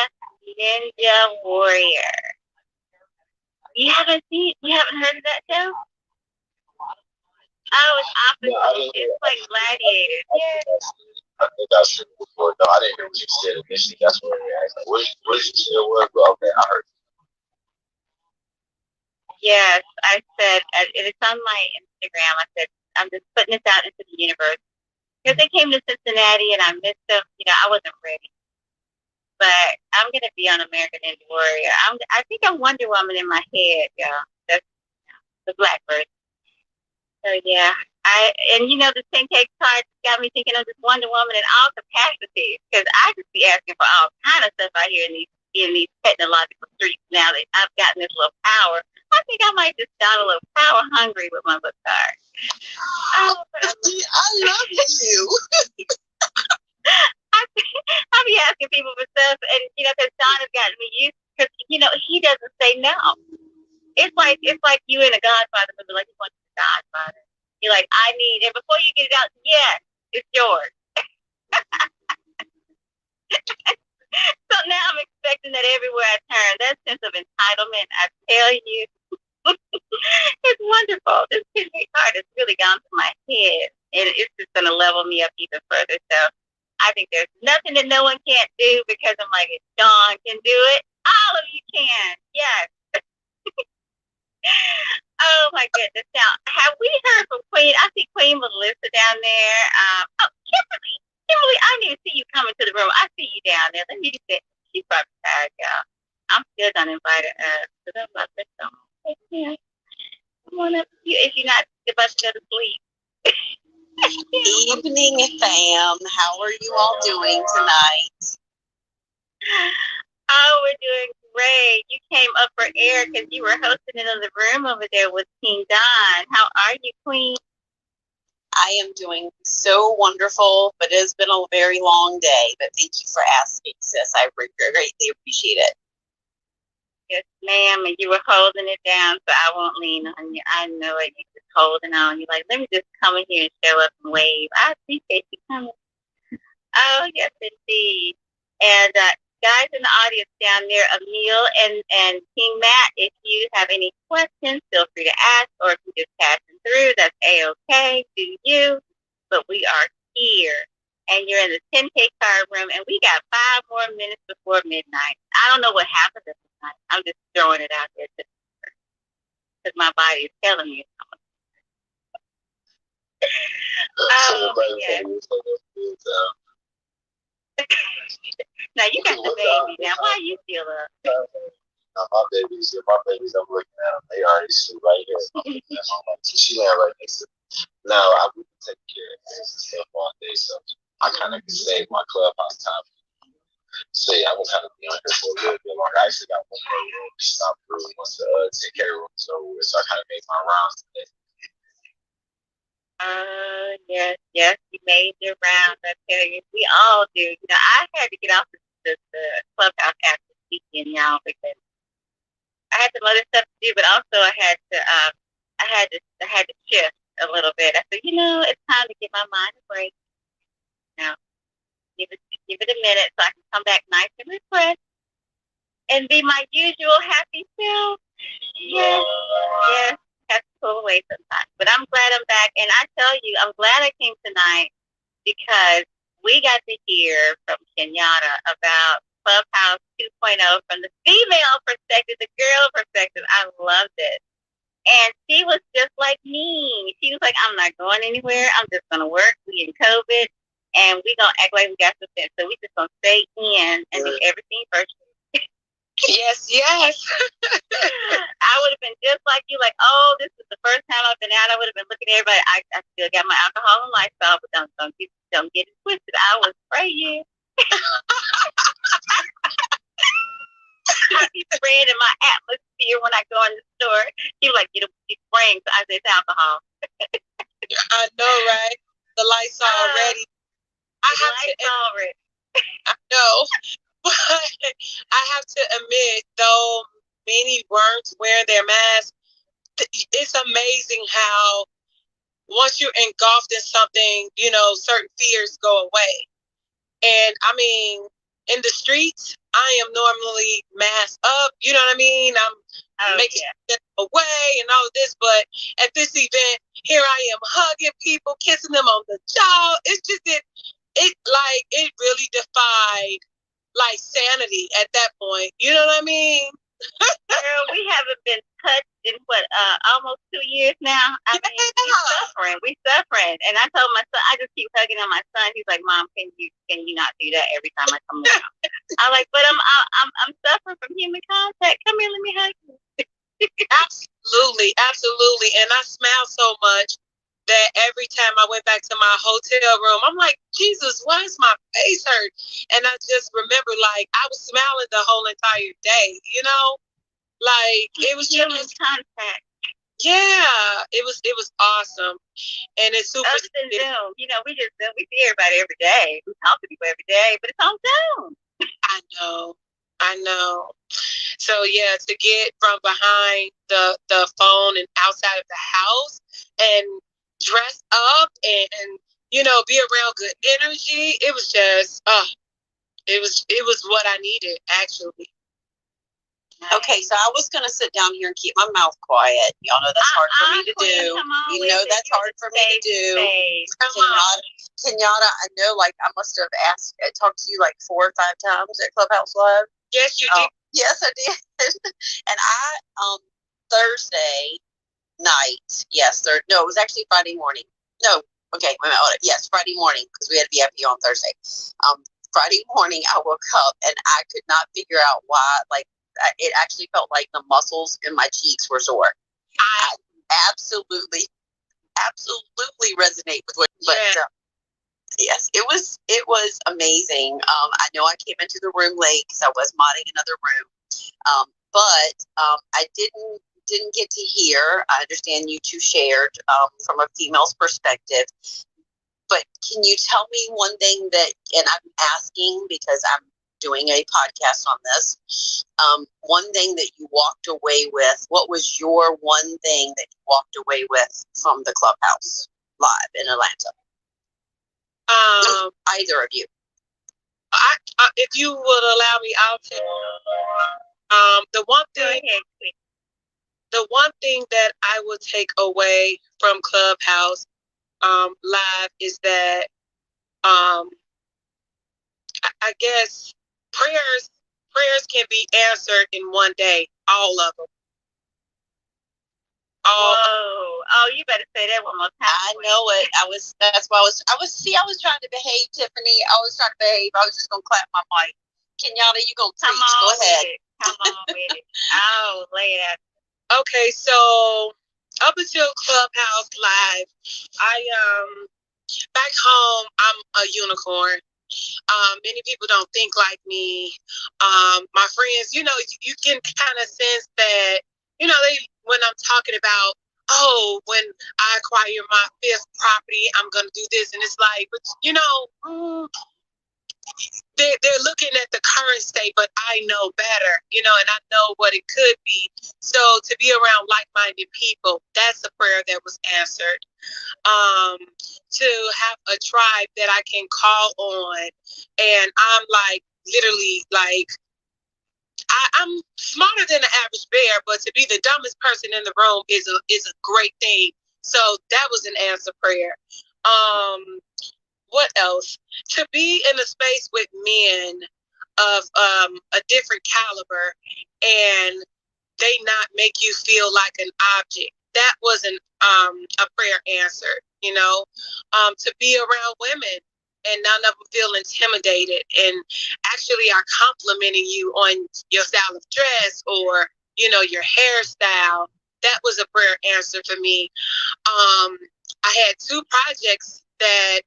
Ninja Warrior. You haven't heard of that show? Oh, it's opposite. It's like Gladiator. Yeah. I think I've seen it before. No, I didn't hear what you said initially. That's what I asked. What did you say it was? Okay, I heard. Yes, I said, it's on my Instagram. I said, I'm just putting this out into the universe. Because they came to Cincinnati and I missed them. I wasn't ready. but I'm gonna be on American Ninja Warrior. I think I'm Wonder Woman in my head, y'all. That's the Blackbird. So yeah, and the 10K cards got me thinking of this Wonder Woman in all capacities because I just be asking for all kind of stuff out here in these technological streets now that I've gotten this little power. I think I might just got a little power hungry with my book card. Oh, I love you. I be asking people for stuff, and because Don has gotten me used, because he doesn't say no. It's like you in a Godfather movie, like you want the Godfather. You're like, I need, and before you get it out, yes, it's yours. So now I'm expecting that everywhere I turn, that sense of entitlement, I tell you, it's wonderful. This Kidney card has really gone to my head, and it's just going to level me up even further. So I think there's nothing that no one can't do because I'm like, if Dawn can do it, all of you can. Yes. Oh my goodness! Now, have we heard from Queen? I see Queen Melissa down there. Kimberly, I need to see you coming to the room. I see you down there. Let me just say, she's probably tired, y'all. I'm still gonna invite her up because I'm about to come. Yeah, come on up if you're not about to go to sleep. Evening, fam. How are you all doing tonight? Oh, we're doing great. You came up for air because you were hosting it in the room over there with King Don. How are you, Queen? I am doing so wonderful, but it has been a very long day. But thank you for asking, sis. I greatly appreciate it. Yes, ma'am. And you were holding it down, so I won't lean on you. I know it. You're just holding on. You're like, let me just come in here and show up and wave. I appreciate you coming. Oh, yes, indeed. And guys in the audience down there, Emil and King Matt, if you have any questions, feel free to ask, or if you're just passing through, that's A-OK, do you. But we are here, and you're in the 10K card room, and we got 5 more minutes before midnight. I don't know what happened this night. I'm just throwing it out there because my body is telling me it's coming. Oh, yes. Now you got the baby. Now why you still up? My babies, I'm looking at them. They already sleep right here. She laying right next to me. Now I would take care of things and stuff all day, so I kind of can save my clubhouse time. Say I will kind of be on here for a little bit longer. I actually got one more room to stop through once the 10K room is over, so I kind of made my rounds today. Yes, you made your rounds. I tell you, we all do. I had to get off the clubhouse after weekend, y'all, because I had some other stuff to do, but also I had to shift a little bit. I said, it's time to give my mind a break. Now, give it a minute so I can come back nice and refreshed and be my usual happy self. Yes. Have to pull away sometimes. But I'm glad I'm back. And I tell you, I'm glad I came tonight because we got to hear from Kenyatta about Clubhouse 2.0 from the female perspective, the girl perspective. I loved it. And she was just like me. She was like, I'm not going anywhere. I'm just going to work. We in COVID. And we going to act like we got some sense. So we just going to stay in and do everything virtually. Yes. I would have been just like you, like, oh, this is the first time I've been out. I would have been looking at everybody. I still got my alcohol and lifestyle, but don't get it twisted. I was praying. I be spraying in my atmosphere when I go in the store. He was like, get spraying. So I said, it's alcohol. I know, right? The lights already. I know. But I have to admit, though many weren't wearing their masks, it's amazing how once you're engulfed in something, certain fears go away. And I mean, in the streets, I am normally masked up. You know what I mean? I'm making it away and all of this. But at this event, here I am hugging people, kissing them on the jaw. It's just it really defied sanity at that point. You know what I mean? Girl, we haven't been touched in almost 2 years now. I mean, we suffering. And I told my son, I just keep hugging on my son. He's like, Mom, can you not do that every time I come around? I like, but I'm suffering from human contact. Come here, let me hug you. Absolutely, absolutely. And I smiled so much that every time I went back to my hotel room, I'm like, Jesus, why is my face hurt? And I just remember, like, I was smiling the whole entire day, you know? Like, it was human just contact. Yeah, it was awesome. And it's super. Us and Zoom. You know, we see everybody every day. We talk to people every day, but it's on Zoom. I know. So yeah, to get from behind the phone and outside of the house and dress up and you know be around good energy, it was just it was what I needed actually. Okay, so I was gonna sit down here and keep my mouth quiet. Y'all know that's hard for me to do. You know that's hard for me to do. Kenyatta, I know, like I must have talked to you like 4 or 5 times at Clubhouse Live. Yes, you did. Yes, I did. And I Thursday night. Yes, no, it was actually Friday morning. No, okay, wait a minute. Yes, Friday morning because we had VIP on Thursday. Friday morning, I woke up and I could not figure out why. Like, it actually felt like the muscles in my cheeks were sore. I absolutely resonate with what. But yes, it was amazing. I know I came into the room late because I was modding another room, but I didn't get to hear. I understand you two shared from a female's perspective. But can you tell me one thing that, and I'm asking because I'm doing a podcast on this, one thing that you walked away with, what was your one thing that you walked away with from the Clubhouse Live in Atlanta? Either of you. If you would allow me, I'll take the one thing that I would take away from Clubhouse Live is that I guess prayers can be answered in one day, all of them. Oh, you better say that one more time. I know it. That's why I was trying to behave, Tiffany. I was trying to behave. I was just gonna clap my mic. Kenyatta, you gonna preach. Go ahead. Come on with it. Oh, lay it out. Okay, so up until Clubhouse Live, I back home I'm a unicorn. Many people don't think like me. My friends, you know, you can kind of sense that, you know, when I'm talking about, oh, when I acquire my 5th property, I'm going to do this. And it's like, but, you know, they're looking at the current state, but I know better, you know, and I know what it could be. So to be around like-minded people, that's a prayer that was answered. To have a tribe that I can call on, and I'm like literally like I'm smarter than the average bear, but to be the dumbest person in the room is a great thing. So that was an answer prayer. What else? To be in a space with men of a different caliber and they not make you feel like an object. That was a prayer answered, you know. To be around women and none of them feel intimidated and actually are complimenting you on your style of dress or, you know, your hairstyle. That was a prayer answer for me. I had 2 projects that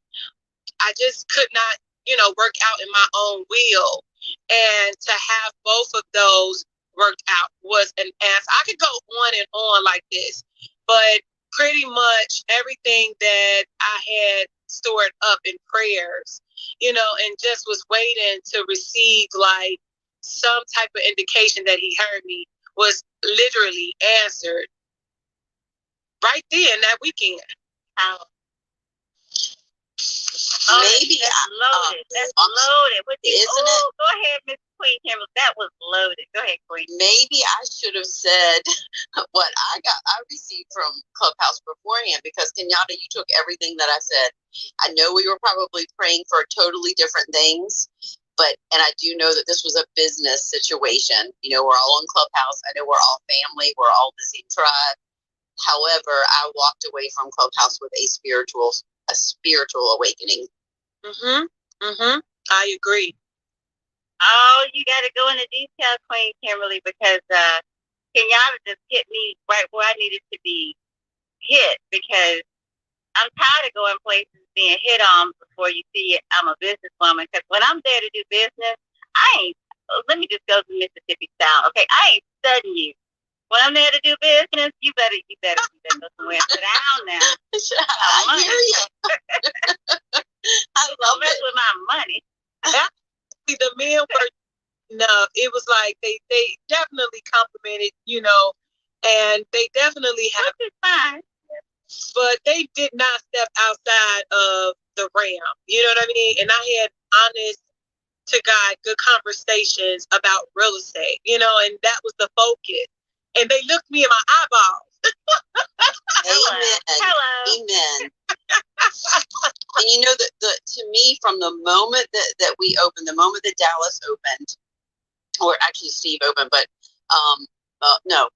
I just could not, you know, work out in my own will. And to have both of those worked out was an answer. I could go on and on like this, but pretty much everything that I had stored up in prayers, you know, and just was waiting to receive like some type of indication that he heard me was literally answered right then that weekend. Maybe that's loaded. That's loaded. Isn't it? Go ahead, Miss Queen Campbell. That was loaded. Go ahead, Queen. Maybe I should have said what I received from Clubhouse beforehand because Kenyatta, you took everything that I said. I know we were probably praying for totally different things, and I do know that this was a business situation. You know, we're all on Clubhouse. I know we're all family. We're all the same tribe. However, I walked away from Clubhouse with a spiritual awakening. I agree. Oh, you got to go into detail, Queen Kimberly, because Kenyatta just hit me right where I needed to be hit, because I'm tired of going places being hit on before you see it. I'm a businesswoman, because when I'm there to do business, I ain't. Let me just go to Mississippi style, okay? I ain't studying you. When I'm there to do business, you better go somewhere and sit down now. I hear you. I love it. With my money. The men were, no, it was like they definitely complimented, and they definitely have. Which is fine. But they did not step outside of the realm. You know what I mean? And I had honest to God, good conversations about real estate, and that was the focus. And they looked me in my eyeballs. Amen. Hello. Amen. And that to me, from the moment that we opened, the moment that Dallas opened, or actually Steve opened, but no,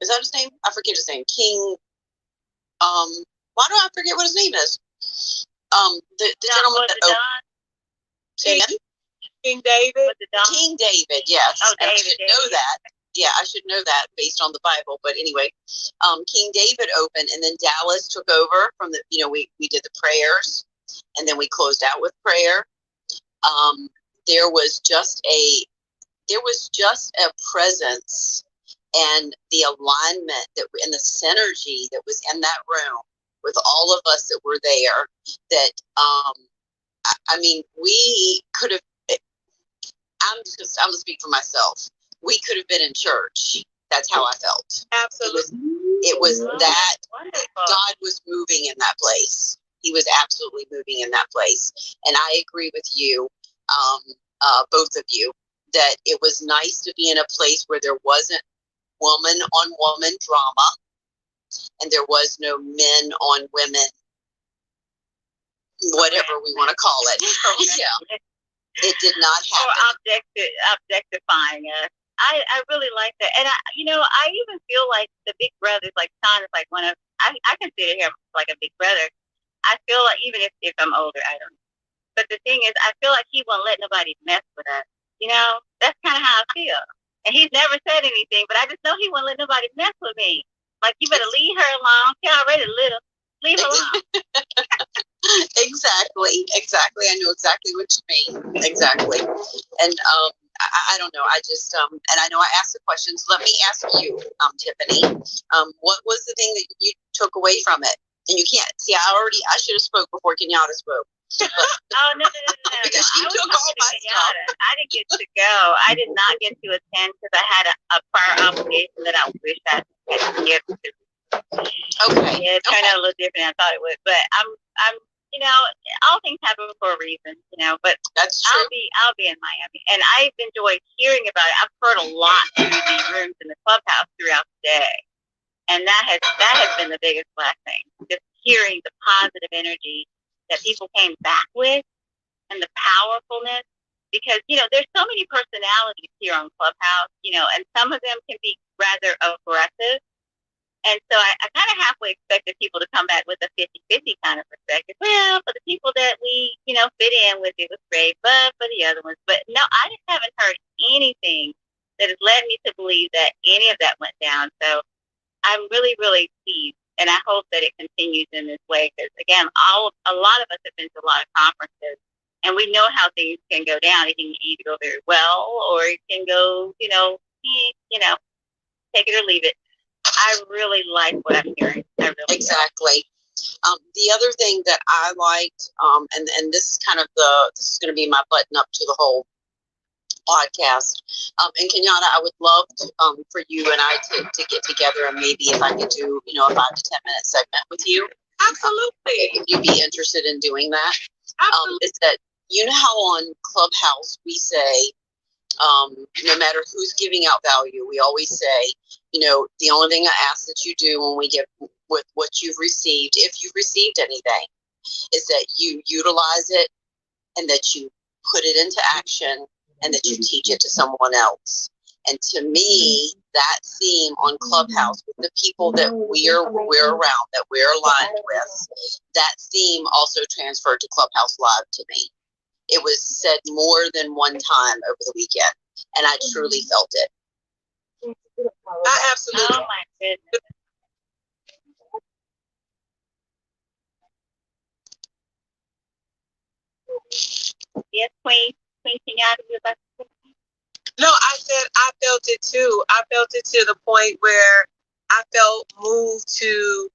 is that his name? I forget his name. King. Why do I forget what his name is? The gentleman that opened. King David. King David, yes. Oh, David, I should know that. Yeah, I should know that based on the Bible. But anyway, King David opened, and then Dallas took over from the. We did the prayers, and then we closed out with prayer. There was just a presence and the alignment and the synergy that was in that room with all of us that were there. That I mean, we could have. I'm gonna speak for myself. We could have been in church. That's how I felt. Absolutely. It was that wonderful. God was moving in that place. He was absolutely moving in that place. And I agree with you, both of you, that it was nice to be in a place where there wasn't woman on woman drama, and there was no men on women, whatever we want to call it. Yeah. It did not happen. Or objectifying us. I really like that. And I even feel like the big brothers, like Sean is like one of, I consider him like a big brother. I feel like even if I'm older, I don't know. But the thing is, I feel like he won't let nobody mess with us. That's kind of how I feel. And he's never said anything, but I just know he won't let nobody mess with me. Like, you better leave her alone. She's already little. Leave her alone. Exactly. I know exactly what you mean. Exactly. And I don't know. I just and I know I asked the questions. Let me ask you, Tiffany. What was the thing that you took away from it? And you can't see. I should have spoke before Kenyatta spoke. Oh no! Because you took all my stuff. I didn't get to go. I did not get to attend because I had a prior obligation that I wish I had get to. Okay. Yeah, it turned out a little different than I thought it would. But I'm all things happen for a reason, but that's true. I'll be in Miami. And I've enjoyed hearing about it. I've heard a lot through the rooms in the clubhouse throughout the day. And that has been the biggest blessing. Just hearing the positive energy that people came back with and the powerfulness. Because, there's so many personalities here on Clubhouse, and some of them can be rather aggressive. And so I kind of halfway expected people to come back with a 50-50 kind of perspective. Well, for the people that we, fit in with, it was great, but for the other ones. But no, I just haven't heard anything that has led me to believe that any of that went down. So I'm really, really pleased. And I hope that it continues in this way. Because, again, a lot of us have been to a lot of conferences. And we know how things can go down. It can either go very well or it can go, take it or leave it. I really like what I'm hearing. Exactly. The other thing that I liked, and this is this is going to be my button up to the whole podcast. And Kenyatta, I would love for you and I to get together, and maybe if I could do, a 5 to 10 minute segment with you. Absolutely. If you'd be interested in doing that. Is that, how on Clubhouse we say, no matter who's giving out value, we always say, the only thing I ask that you do when we get with what you've received, if you've received anything, is that you utilize it and that you put it into action and that you teach it to someone else. And to me, that theme on Clubhouse with the people that we're around, that we're aligned with, that theme also transferred to Clubhouse Live to me. it was said more than one time over the weekend, and I truly felt it. I absolutely. Oh my goodness. Yes, Queen Kenyatta, you about to say? No, I said I felt it too. I felt it to the point where I felt moved to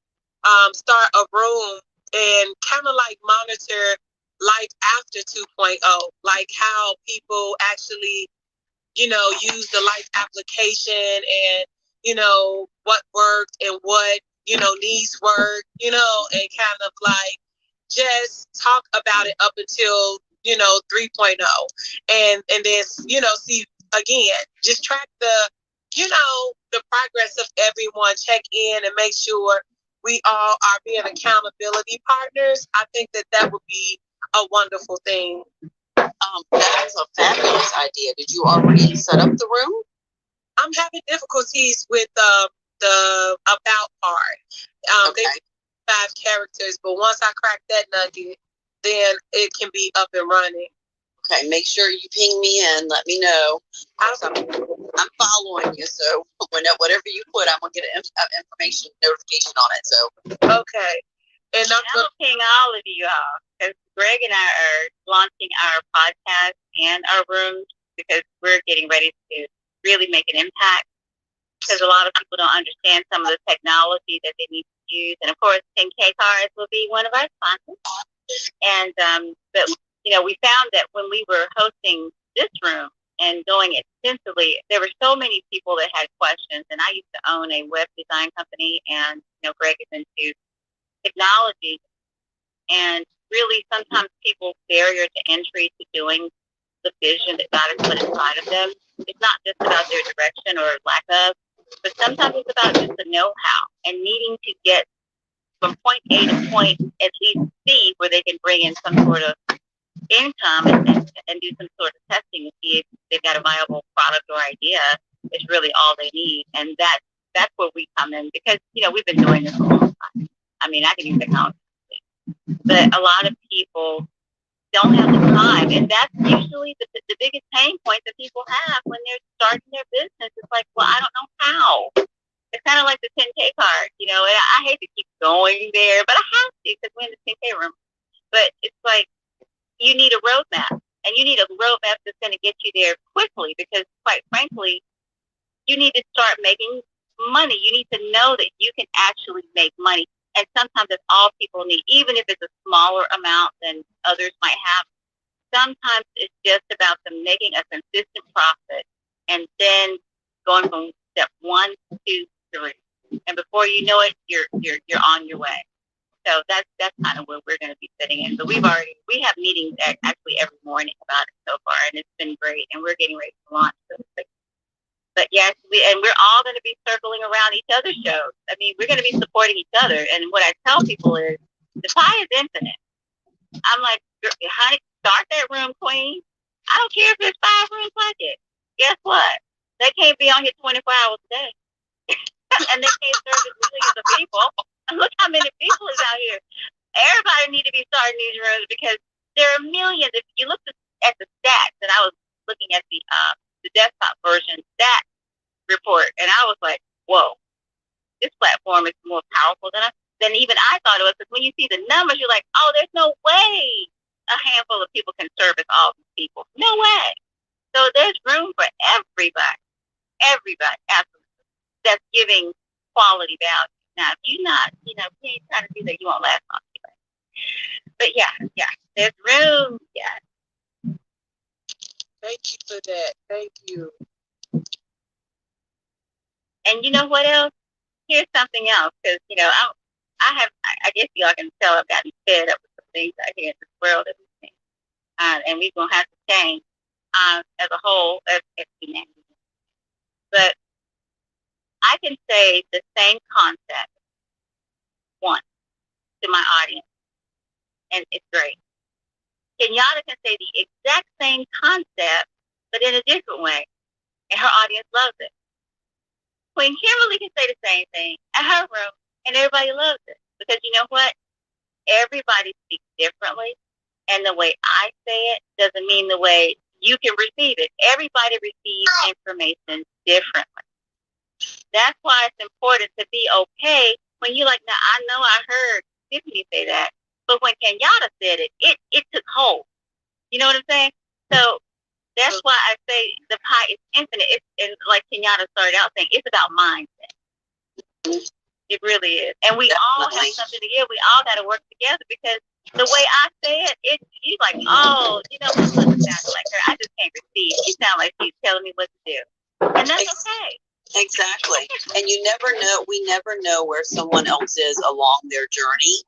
start a room and kind of like monitor life after 2.0, like how people actually, use the life application and, what worked and what, needs work, and kind of like just talk about it up until, 3.0. And then, see again, just track the progress of everyone, check in and make sure we all are being accountability partners. I think that would be a wonderful thing. That is a fabulous idea. Did you already set up the room? I'm having difficulties with the about part. Okay. They 5 characters, but once I crack that nugget, then it can be up and running. Okay, make sure you ping me in. Let me know. I'm following you, so whatever you put, I'm gonna get an information notification on it. So okay, and I'll ping all of you all because Greg and I are launching our podcast and our rooms because we're getting ready to really make an impact. Because a lot of people don't understand some of the technology that they need to use, and of course, 10kcards will be one of our sponsors. And but we found that when we were hosting this room and doing it extensively, there were so many people that had questions. And I used to own a web design company, and Greg is into technology. And really, sometimes people's barrier to entry to doing the vision that God has put inside of them, it's not just about their direction or lack of, but sometimes it's about just the know-how and needing to get from point A to point at least C, where they can bring in some sort of income and do some sort of testing to see if they've got a viable product or idea. Is really all they need, and that's where we come in because we've been doing this a long time. I mean, I can use technology, but a lot of people don't have the time, and that's usually the biggest pain point that people have when they're starting their business. It's like, well, I don't know how. It's kind of like the 10K card, and I hate to keep going there, but I have to because we're in the 10K room. But it's like you need a roadmap, and you need a roadmap that's going to get you there quickly because, quite frankly, you need to start making money. You need to know that you can actually make money. And sometimes that's all people need, even if it's a smaller amount than others might have. Sometimes it's just about them making a consistent profit and then going from step 1, 2, 3. And before you know it, you're on your way. So that's kind of where we're going to be sitting in. But we have meetings actually every morning about it so far, and it's been great. And we're getting ready to launch. But yes, we're all going to be circling around each other's shows. I mean, we're going to be supporting each other. And what I tell people is, the pie is infinite. I'm like, honey, start that room, queen. I don't care if it's 5 rooms like it. Guess what? They can't be on here 24 hours a day. And they can't service millions of people. And look how many people is out here. Everybody need to be starting these rooms because there are millions. If you look at the stats, and I was looking at the desktop version stat report, and I was like, whoa, this platform is more powerful than even I thought it was. Because when you see the numbers, you're like, oh, there's no way a handful of people can service all these people. No way. So there's room for everybody, absolutely, that's giving quality value. Now, if you're not, you ain't trying to do that, you won't last long anyway. But yeah, there's room. Yeah. Thank you for that. Thank you. And you know what else? Here's something else, because I guess y'all can tell I've gotten fed up with some things out here in this world that we've seen, and we're gonna have to change as a whole as humanity. But I can say the same concept once to my audience, and it's great. Kenyatta can say the exact same concept, but in a different way, and her audience loves it. Queen Kimberly can say the same thing at her room, and everybody loves it. Because you know what? Everybody speaks differently, And the way I say it doesn't mean the way you can receive it. Everybody receives information differently. That's why it's important to be okay when you like, now I know I heard Tiffany say that, but when Kenyatta said it, it took hold. You know what I'm saying? So that's why I say the pie is infinite. It's, and like Kenyatta started out saying, it's about mindset. It really is. And we all have something to give. We all got to work together because the way I say it, you like, oh, you know what, look, sounds like her. I just can't receive. You sound like she's telling me what to do. And that's okay. Exactly. And you never know, we never know where someone else is along their journey.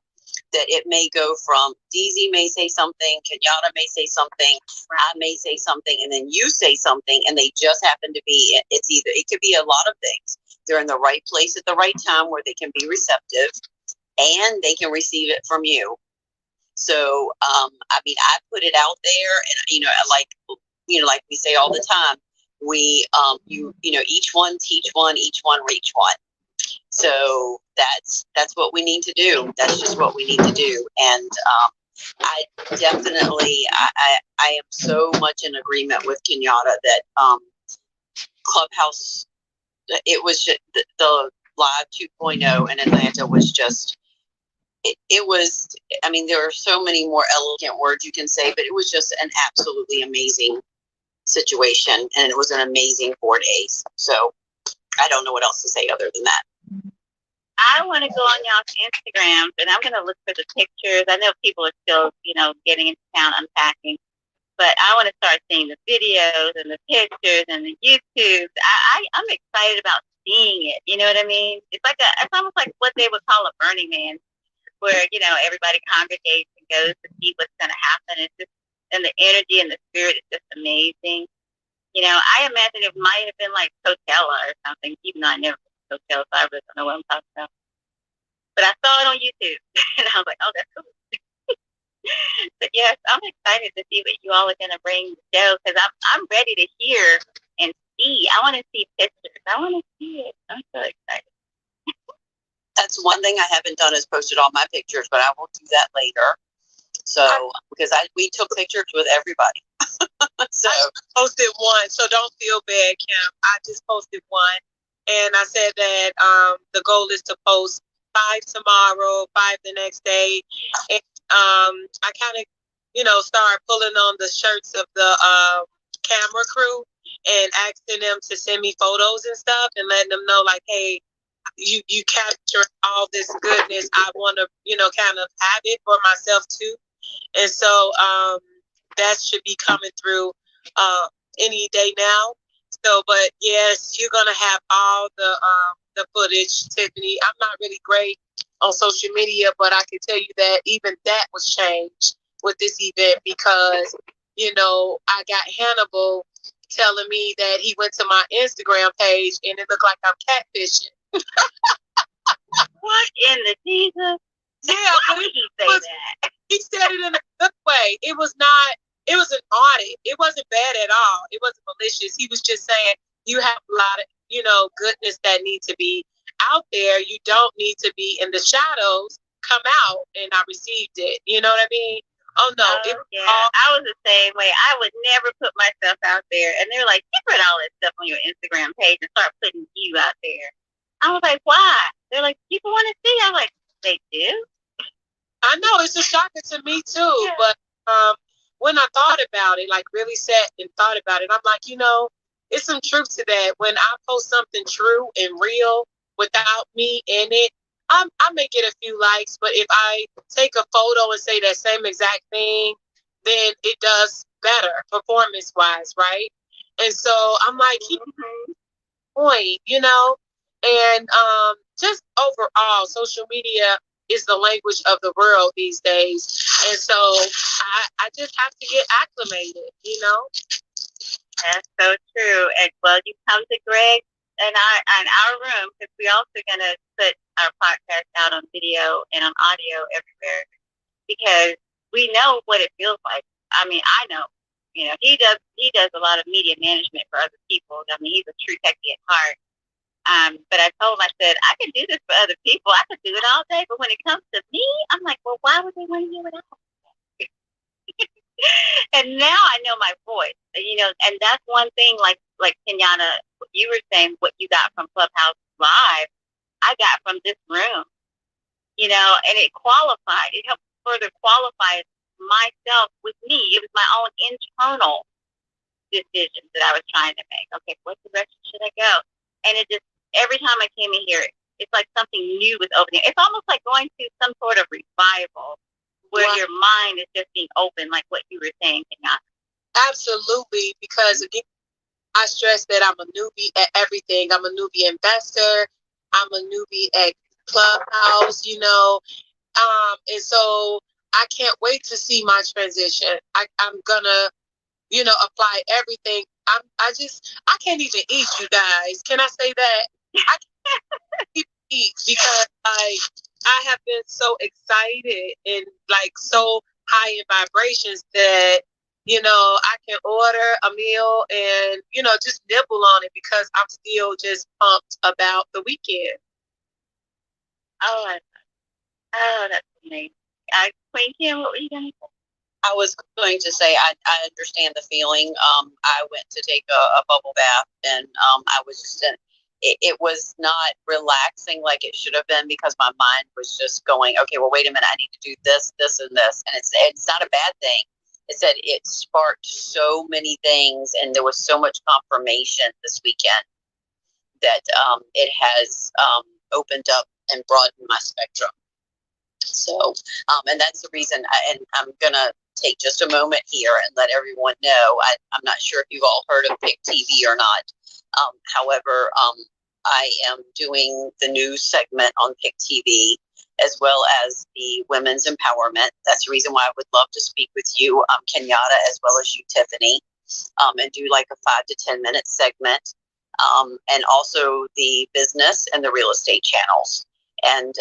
That it may go from DZ may say something, Kenyatta may say something, I may say something, and then you say something, and they just happen to be, it's either, it could be a lot of things. They're in the right place at the right time where they can be receptive and they can receive it from you. So, I mean, I put it out there and, like we say all the time, we, each one teach one, each one reach one. So that's what we need to do. That's just what we need to do. And I definitely, I am so much in agreement with Kenyatta that Clubhouse, it was just, the Live 2.0 in Atlanta was just, it was, I mean, there are so many more elegant words you can say, but it was just an absolutely amazing situation. And it was an amazing 4 days. So I don't know what else to say other than that. I want to go on y'all's Instagrams, and I'm going to look for the pictures. I know people are still, getting into town unpacking, but I want to start seeing the videos and the pictures and the YouTubes. I'm excited about seeing it. You know what I mean? It's almost like what they would call a Burning Man, where everybody congregates and goes to see what's going to happen. It's just, and the energy and the spirit is just amazing. I imagine it might have been like Coachella or something, even though I never been to Coachella, so I really don't know what I'm talking about. But I saw it on YouTube, and I was like, oh, that's cool. But yes, I'm excited to see what you all are going to bring to the show, because I'm ready to hear and see. I want to see pictures. I want to see it. I'm so excited. That's one thing I haven't done is posted all my pictures, but I will do that later. So, because we took pictures with everybody. So I posted one, so don't feel bad, Kim. I just posted one, and I said that the goal is to post 5 tomorrow, 5 the next day, and I kind of, start pulling on the shirts of the camera crew and asking them to send me photos and stuff, and letting them know like, hey, you capture all this goodness. I want to, kind of have it for myself too. And so that should be coming through any day now. So, but yes, you're gonna have all the footage, Tiffany. I'm not really great on social media, but I can tell you that even that was changed with this event because I got Hannibal telling me that he went to my Instagram page and it looked like I'm catfishing. What in the Jesus? Yeah, but he say that? He said it in a good way. It was an audit. It wasn't bad at all. It wasn't malicious. He was just saying you have a lot of, goodness that needs to be out there. You don't need to be in the shadows. Come out. And I received it. You know what I mean? Oh, no. I was the same way. I would never put myself out there. And they're like, you put all that stuff on your Instagram page and start putting you out there. I was like, why? They're like, people want to see. I'm like, they do? I know, it's a shocker to me too. Yeah. But when I thought about it, like really sat and thought about it, I'm like, it's some truth to that. When I post something true and real without me in it, I may get a few likes. But if I take a photo and say that same exact thing, then it does better performance-wise, right? And so I'm like, point, and just overall, social media is the language of the world these days. And so I just have to get acclimated, That's so true. And well, you come to Greg and our room, because we also going to put our podcast out on video and on audio everywhere, because we know what it feels like. I mean, I know, he does a lot of media management for other people. I mean, he's a true techie at heart. But I told him, I said, I can do this for other people. I could do it all day. But when it comes to me, I'm like, well, why would they want to hear it all? And now I know my voice, and that's one thing, like Kenyatta, you were saying what you got from Clubhouse Live, I got from this room, and it qualified. It helped further qualify myself with me. It was my own internal decision that I was trying to make. Okay, what direction should I go? And it just, every time I came in here, it's like something new was opening. It's almost like going to some sort of revival where your mind is just being open, like what you were saying, Kenyatta. Absolutely, because again, I stress that I'm a newbie at everything. I'm a newbie investor. I'm a newbie at Clubhouse, and so I can't wait to see my transition. I'm gonna, apply everything. I can't even eat, you guys. Can I say that? I can't even eat because I have been so excited and like so high in vibrations that I can order a meal and just nibble on it because I'm still just pumped about the weekend. Oh, that's amazing. Queen Kim, what were you gonna say? I was going to say I understand the feeling. I went to take a bubble bath, and I was just it was not relaxing like it should have been because my mind was just going, okay, well, wait a minute, I need to do this, this, and this, and it's not a bad thing. It said it sparked so many things, and there was so much confirmation this weekend that it has opened up and broadened my spectrum. So, and that's the reason, and I'm going to take just a moment here and let everyone know, I'm not sure if you've all heard of Pick TV or not. However, I am doing the news segment on Pick TV as well as the women's empowerment. That's the reason why I would love to speak with you, Kenyatta, as well as you, Tiffany, and do like a 5 to 10 minute segment, and also the business and the real estate channels. And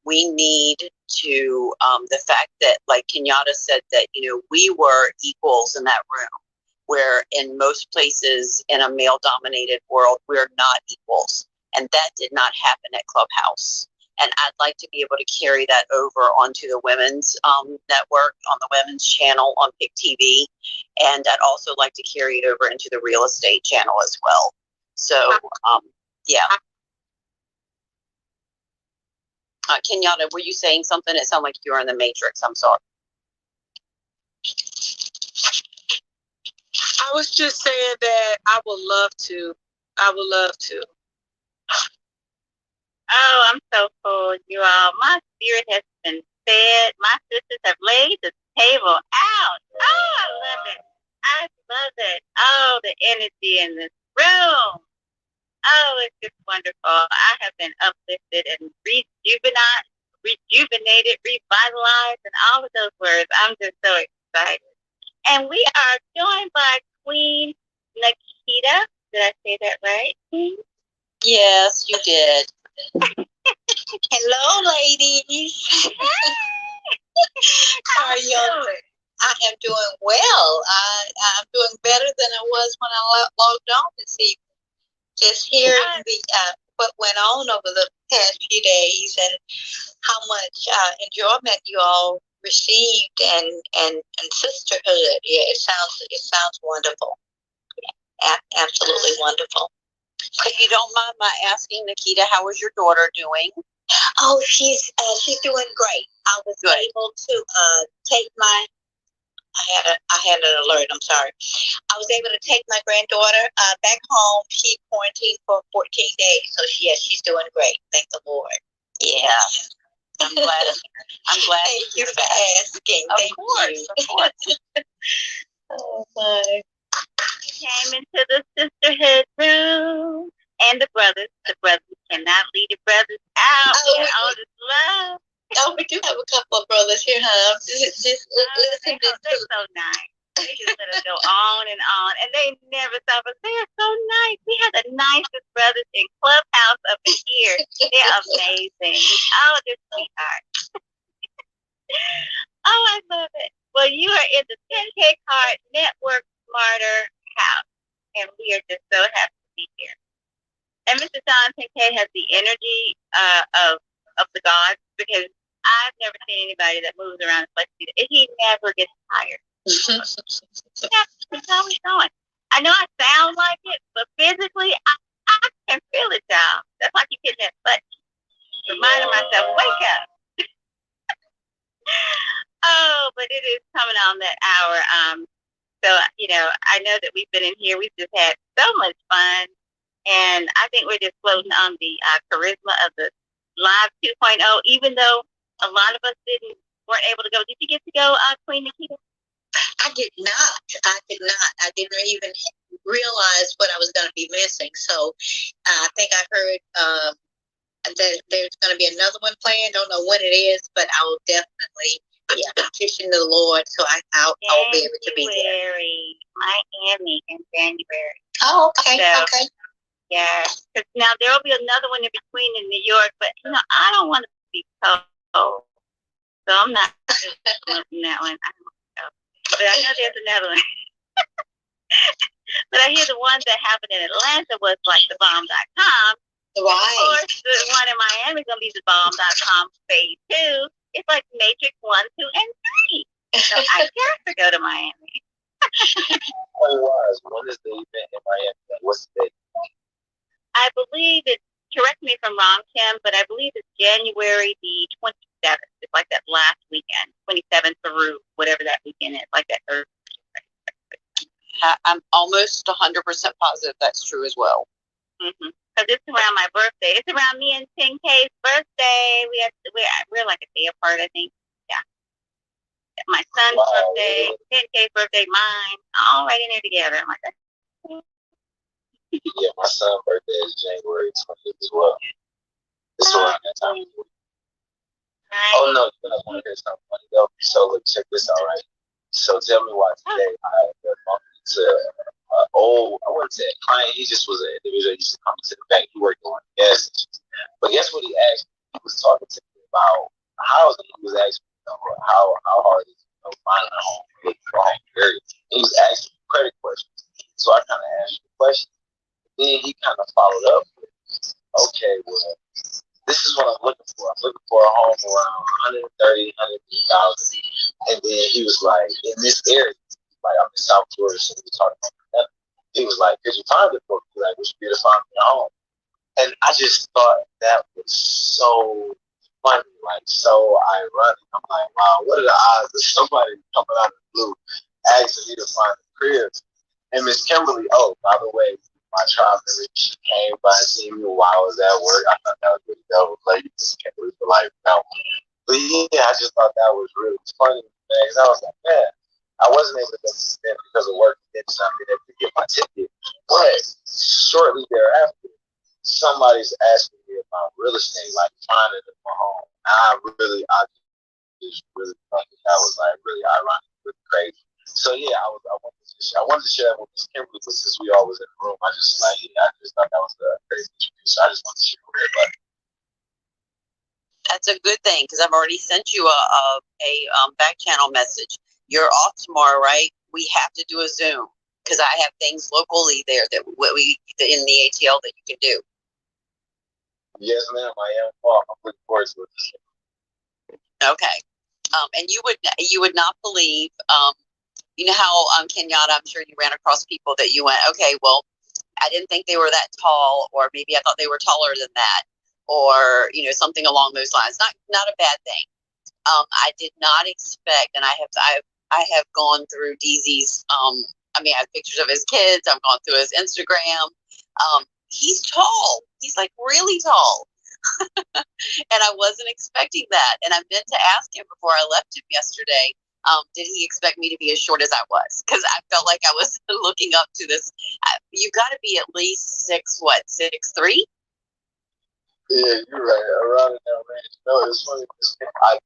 we need to, the fact that, like Kenyatta said, that, we were equals in that room, where in most places in a male-dominated world, we're not equals. And that did not happen at Clubhouse. And I'd like to be able to carry that over onto the women's network, on the women's channel on Pick TV. And I'd also like to carry it over into the real estate channel as well. So, yeah. Kenyatta, were you saying something? It sounded like you were in the Matrix. I'm sorry. I was just saying that I would love to. Oh, I'm so full, you all. My spirit has been fed. My sisters have laid the table out. Oh, I love it. I love it. Oh, the energy in this room. Oh, it's just wonderful. I have been uplifted and rejuvenated, revitalized, and all of those words. I'm just so excited. And we are joined by Queen Nikita. Did I say that right, Queen? Yes, you did. Hello, ladies. How are you? I am doing well. I'm doing better than I was when I logged on this evening. Just hearing what went on over the past few days and how much enjoyment you all received and sisterhood. Yeah, it sounds wonderful. Yeah, absolutely wonderful. If you don't mind my asking, Nikita, how is your daughter doing? Oh, she's doing great. I was able to take my. I had an alert. I'm sorry. I was able to take my granddaughter back home. She quarantined for 14 days, so she's doing great. Thank the Lord. Yeah, I'm glad. Thank you for asking. Of course. Oh my! Came into the sisterhood room, and the brothers cannot leave the brothers out. All this love. Oh, we do have a couple of brothers here, huh? Just listen. They're so nice. They just let us go on, and they never stop us. They are so nice. We have the nicest brothers in Clubhouse up here. They're amazing. Oh, they're sweethearts. Oh, I love it. Well, you are in the 10K Card Network Smarter House, and we are just so happy to be here. And Mr. John 10K has the energy of the gods, because I've never seen anybody that moves around like he never gets tired. Yeah, it's always going. I know I sound like it, but physically, I can feel it, y'all. That's why I keep hitting that button, reminding myself, wake up. Oh, but it is coming on that hour. So, I know that we've been in here. We've just had so much fun. And I think we're just floating on the charisma of the Live 2.0, even though a lot of us weren't able to go. Did you get to go, Queen Nikita? I did not. I did not. I didn't even realize what I was going to be missing. So I think I heard that there's going to be another one planned. Don't know when it is, but I will definitely petition the Lord so I'll be able to be there. Miami in January. Oh, okay. So, okay. Yeah, because now there will be another one in between in New York, but I don't want to be cold, so I'm not promoting that one. I don't know. But I know there's another one. But I hear the one that happened in Atlanta was like the bomb.com. Right. Of course, the one in Miami is going to be the bomb.com phase 2. It's like Matrix 1, 2, and 3. So I got to go to Miami. When is the event in Miami? What's the date? I believe it's, correct me if I'm wrong, Kim, but I believe it's January the 27th. It's like that last weekend, 27th through whatever that weekend is, like that third. I'm almost 100% positive that's true as well. Mm-hmm. Because it's around my birthday. It's around me and 10K's birthday. We're like a day apart, I think. Yeah. My son's birthday, 10K's birthday, mine, all right in there together. I'm like, yeah, my son's birthday is January 20th as well. It's around that time. Right. Oh no, you guys want to hear something funny though? So look, check this out, right? So tell me why today I bumped into I wouldn't say a client, he just was an individual that used to come to the bank. He worked on gas stations. But guess what he asked me? He was talking to me about housing. He was asking me how hard it is finding a home for home area. He was asking me credit questions. So I kind of asked him the question. Then he kind of followed up with, okay, well, this is what I'm looking for. I'm looking for a home around $130,000, $150,000. And then he was like, in this area, like I'm in South Florida, so we were talking about that. He was like, could you find it for me? Like, would you be able to find me a home? And I just thought that was so funny, like so ironic. I'm like, wow, what are the odds of somebody coming out of the blue asking me to find a crib? And Miss Kimberly, oh, by the way, my trial member, she came by and seen me while I was at work. I thought that was really dope. Like, Miss Kimberly for life now. But yeah, I just thought that was really funny. Because I was like, man, I wasn't able to go to them because of work and not being able to get my ticket. But shortly thereafter, somebody's asking me about real estate, like finding a home. I just really thought that was like really ironic, really crazy. So yeah, I wanted to share that with Miss Kimberly, but since we all was in the room, I just thought that was a crazy introduction. So I just wanted to share with everybody. That's a good thing because I've already sent you a back channel message. You're off tomorrow, right? We have to do a Zoom because I have things locally there that we in the ATL that you can do. Yes, ma'am. I am off. I'm looking forward to it. Okay. And you would not believe, you know how Kenyatta, I'm sure you ran across people that you went, okay, well, I didn't think they were that tall, or maybe I thought they were taller than that, or something along those lines. Not a bad thing. I did not expect, and I have gone through DZ's. I have pictures of his kids. I've gone through his Instagram. He's tall. He's like really tall. And I wasn't expecting that. And I meant to ask him before I left him yesterday, did he expect me to be as short as I was? Because I felt like I was looking up to this. You got to be at least 6'3"? Yeah, you're right. Around in that range. No, it's funny. I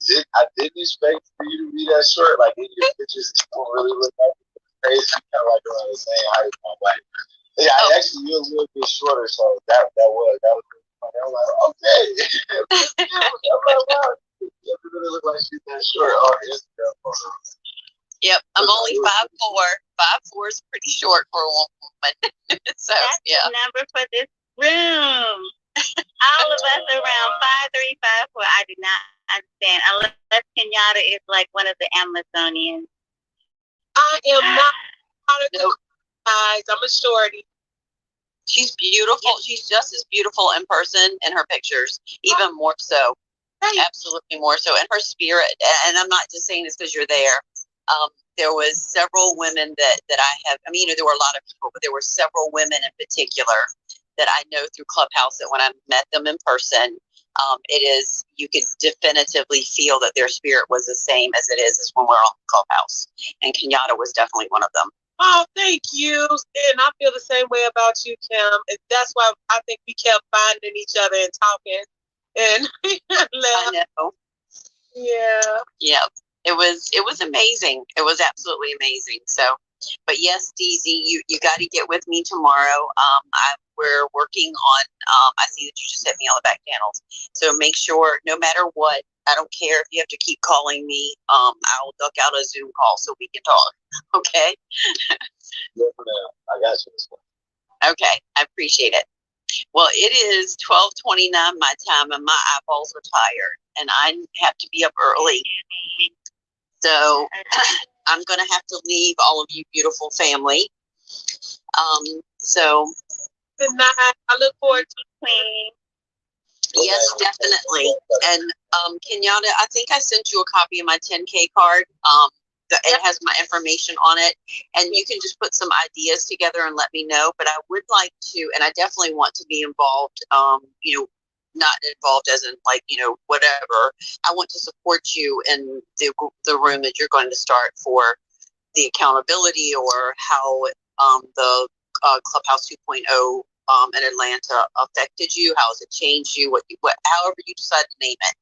didn't expect for you to be that short. Like in your pictures, you don't really look like crazy. Kind of like around the same height. Like, yeah, actually, you're a little bit shorter, so that was really funny. I'm like, okay. I'm like, wow. You really look like she's that short on Instagram. Yep, I'm only 5'4". 5'4" is pretty short for a woman. So that's the number for this room. All of us around 5'3", 5'4". I do not understand unless Kenyatta is like one of the Amazonians. I am not Nope. Guys, I'm a shorty. She's beautiful. She's just as beautiful in person in her pictures, even more so. Absolutely more so. And her spirit, and I'm not just saying this because you're there. There was several women that I have, I mean, there were a lot of people, but there were several women in particular that I know through Clubhouse that when I met them in person, you could definitively feel that their spirit was the same as it is as when we're on Clubhouse. And Kenyatta was definitely one of them. Oh, thank you. And I feel the same way about you, Kim. And that's why I think we kept finding each other and talking. And I know. Yeah. Yeah. It was amazing. It was absolutely amazing. So, but yes, DZ, you got to get with me tomorrow. We're working on. I see that you just hit me on the back channels. So make sure, no matter what, I don't care if you have to keep calling me. I'll duck out a Zoom call so we can talk. Okay. I got you. Okay, I appreciate it. Well, it is 12:29 my time, and my eyeballs are tired, and I have to be up early. So I'm going to have to leave all of you beautiful family. So good night. I look forward to playing. Yes, definitely. And Kenyatta, I think I sent you a copy of my 10K card. It has my information on it, and you can just put some ideas together and let me know. But I would like to, and I definitely want to be involved. Not involved as in like, whatever. I want to support you in the room that you're going to start for the accountability, or how the Clubhouse 2.0 in Atlanta affected you. How has it changed you? However you decide to name it.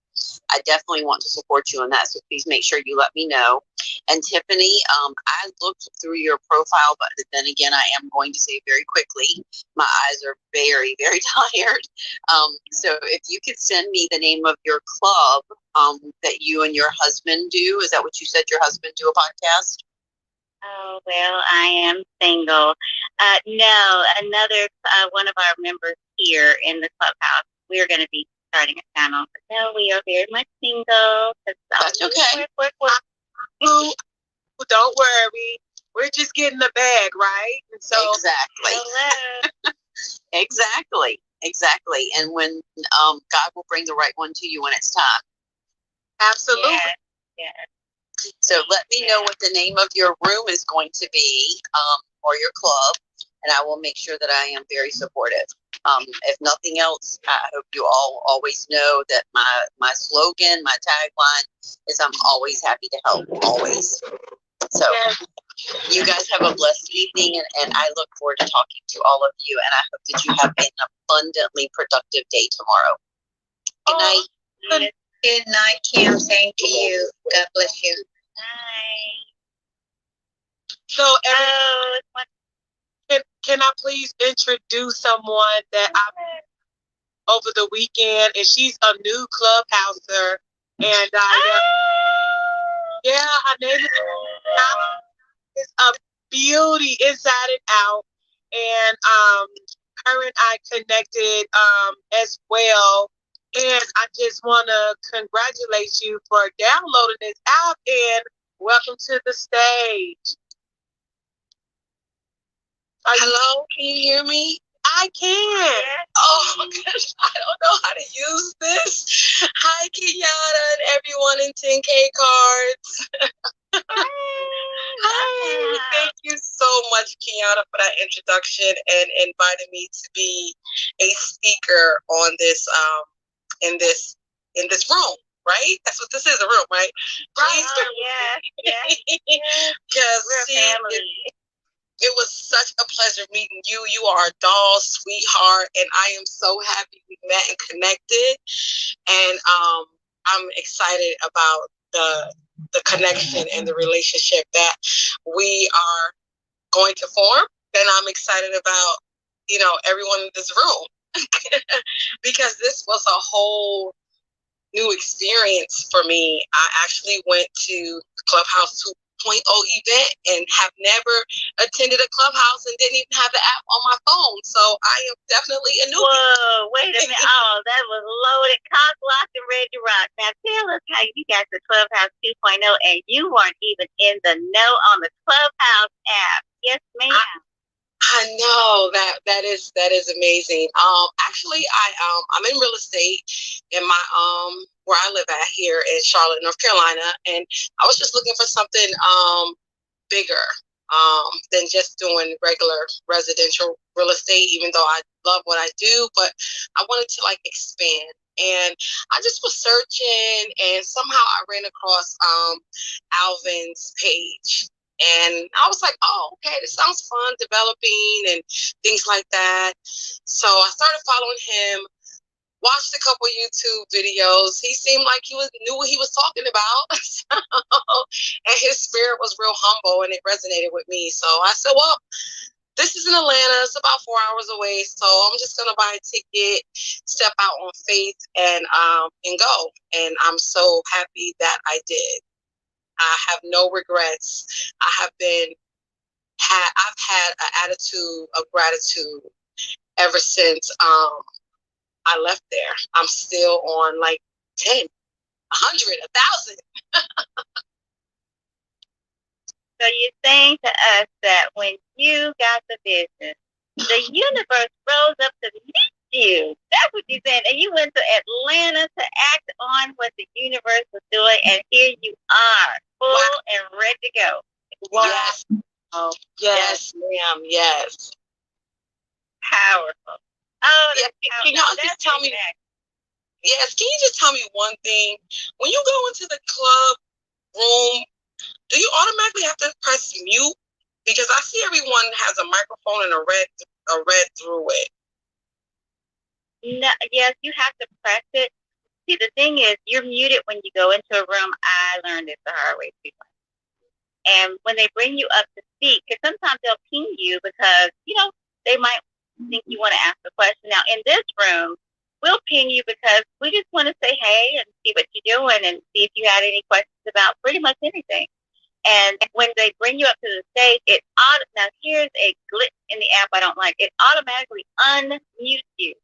I definitely want to support you in that. So please make sure you let me know. And Tiffany, I looked through your profile, but then again, I am going to say very quickly, my eyes are very, very tired. So if you could send me the name of your club that you and your husband do. Is that what you said your husband do, a podcast? Oh, well, I am single. No, another one of our members here in the clubhouse, we're going to be starting a channel. But no, we are very much single. That's okay. Don't worry. We're just getting the bag, right? So exactly. Exactly. And when God will bring the right one to you when it's time. Absolutely. Yeah. So let me know what the name of your room is going to be, or your club, and I will make sure that I am very supportive. If nothing else, I hope you all always know that my slogan, my tagline is I'm always happy to help, always. So you guys have a blessed evening, and I look forward to talking to all of you, and I hope that you have an abundantly productive day tomorrow. Good night. Good night, Kim. Same to you. God bless you. Bye. So, can I please introduce someone that I met over the weekend, and she's a new clubhouser, and her name is a beauty inside and out, and her and I connected as well. And I just want to congratulate you for downloading this app, and welcome to the stage. Hello, can you hear me? I can. Oh, gosh, I don't know how to use this. Hi, Kenyatta and everyone in 10K cards. Hi. Thank you so much, Kenyatta, for that introduction and inviting me to be a speaker on this in this room, right? That's what this is, a room, right? Please. Yes. Because we're family. It was such a pleasure meeting you. You are a doll, sweetheart, and I am so happy we met and connected. And I'm excited about the connection and the relationship that we are going to form. And I'm excited about, everyone in this room. Because this was a whole new experience for me. I actually went to Clubhouse 2.0 event and have never attended a clubhouse and didn't even have the app on my phone. So I am definitely a newbie. Whoa, wait a minute. Oh, that was loaded, cock locked, and ready to rock. Now tell us how you got to Clubhouse 2.0 and you weren't even in the know on the Clubhouse app. Yes, that is amazing. Actually, I'm in real estate in my where I live at here in Charlotte, North Carolina, and I was just looking for something bigger than just doing regular residential real estate. Even though I love what I do, but I wanted to like expand. And I just was searching, and somehow I ran across Alvin's page. And I was like, oh, okay, this sounds fun, developing and things like that. So I started following him, watched a couple YouTube videos. He seemed like he knew what he was talking about. And his spirit was real humble, and it resonated with me. So I said, well, this is in Atlanta. It's about 4 hours away. So I'm just going to buy a ticket, step out on faith, and go. And I'm so happy that I did. I have no regrets. I've had an attitude of gratitude ever since I left there. I'm still on like 10, 100, 1,000. So you're saying to us that when you got the business, the universe rose up to meet you. That's what you're saying. And you went to Atlanta to act on what the universe was doing, and here you are, full and ready to go. Wow. Yes. Oh, yes, ma'am. Yes. Powerful. Oh, yeah. Can y'all just tell me? Yes. Can you just tell me one thing? When you go into the club room, do you automatically have to press mute? Because I see everyone has a microphone and a red through it. No, yes, you have to press it. See, the thing is, you're muted when you go into a room. I learned it the hard way too. And when they bring you up to speak, because sometimes they'll ping you because, they might think you want to ask a question. Now, in this room, we'll ping you because we just want to say hey and see what you're doing and see if you had any questions about pretty much anything. And when they bring you up to the stage, now here's a glitch in the app I don't like. It automatically unmutes you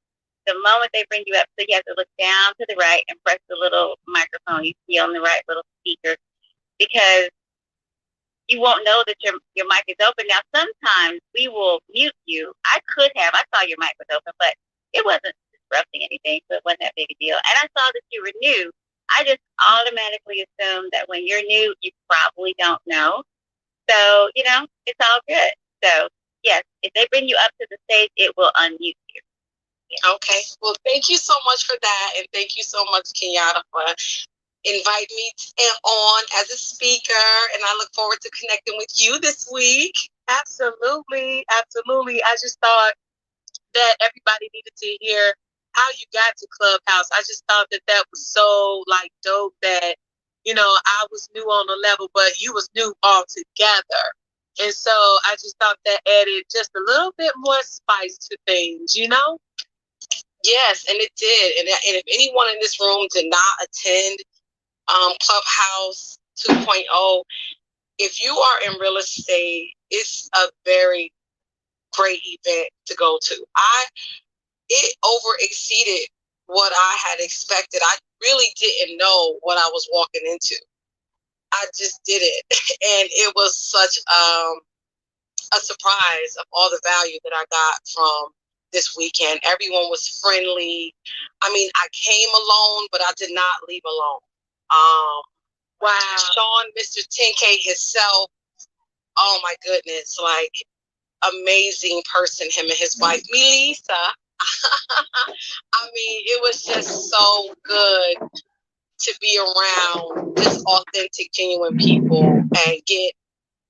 the moment they bring you up. So you have to look down to the right and press the little microphone you see on the right little speaker, because you won't know that your mic is open. Now, sometimes we will mute you. I saw your mic was open, but it wasn't disrupting anything, so it wasn't that big a deal. And I saw that you were new. I just automatically assume that when you're new, you probably don't know. So, it's all good. So, yes, if they bring you up to the stage, it will unmute you. Yeah. Okay. Well, thank you so much for that. And thank you so much, Kenyatta, for invite me on as a speaker, and I look forward to connecting with you this week. Absolutely. I just thought that everybody needed to hear how you got to Clubhouse. I just thought that was so like dope that, I was new on the level, but you was new altogether. And so I just thought that added just a little bit more spice to things, Yes, and it did. And if anyone in this room did not attend Clubhouse 2.0, if you are in real estate, it's a very great event to go to. It over exceeded what I had expected. I really didn't know what I was walking into. I just did it. And it was such a surprise of all the value that I got from this weekend. Everyone was friendly. I mean, I came alone, but I did not leave alone. Wow. Sean, Mr. 10K himself, oh my goodness, like amazing person, him and his wife, Melissa. I mean, it was just so good to be around just authentic, genuine people and get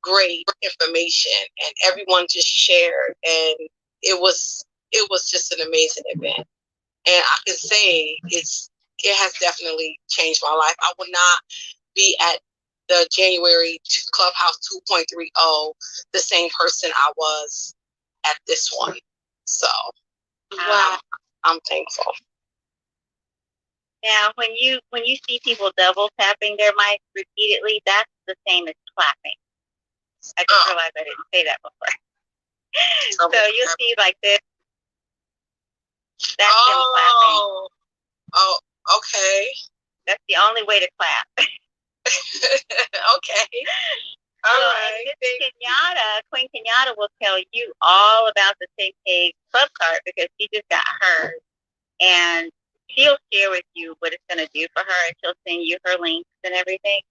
great information, and everyone just shared, and it was just an amazing event. And I can say it has definitely changed my life. I would not be at the January Clubhouse 2.30 the same person I was at this one. So wow, I'm thankful. Now, when you see people double tapping their mic repeatedly, that's the same as clapping. I just realized I didn't say that before. So you'll see like this. That's them clapping. Oh, okay. That's the only way to clap. Okay. All right. Miss Kenyatta Queen Kenyatta will tell you all about the 10K club card because she just got hers. And she'll share with you what it's going to do for her, and she'll send you her links and everything.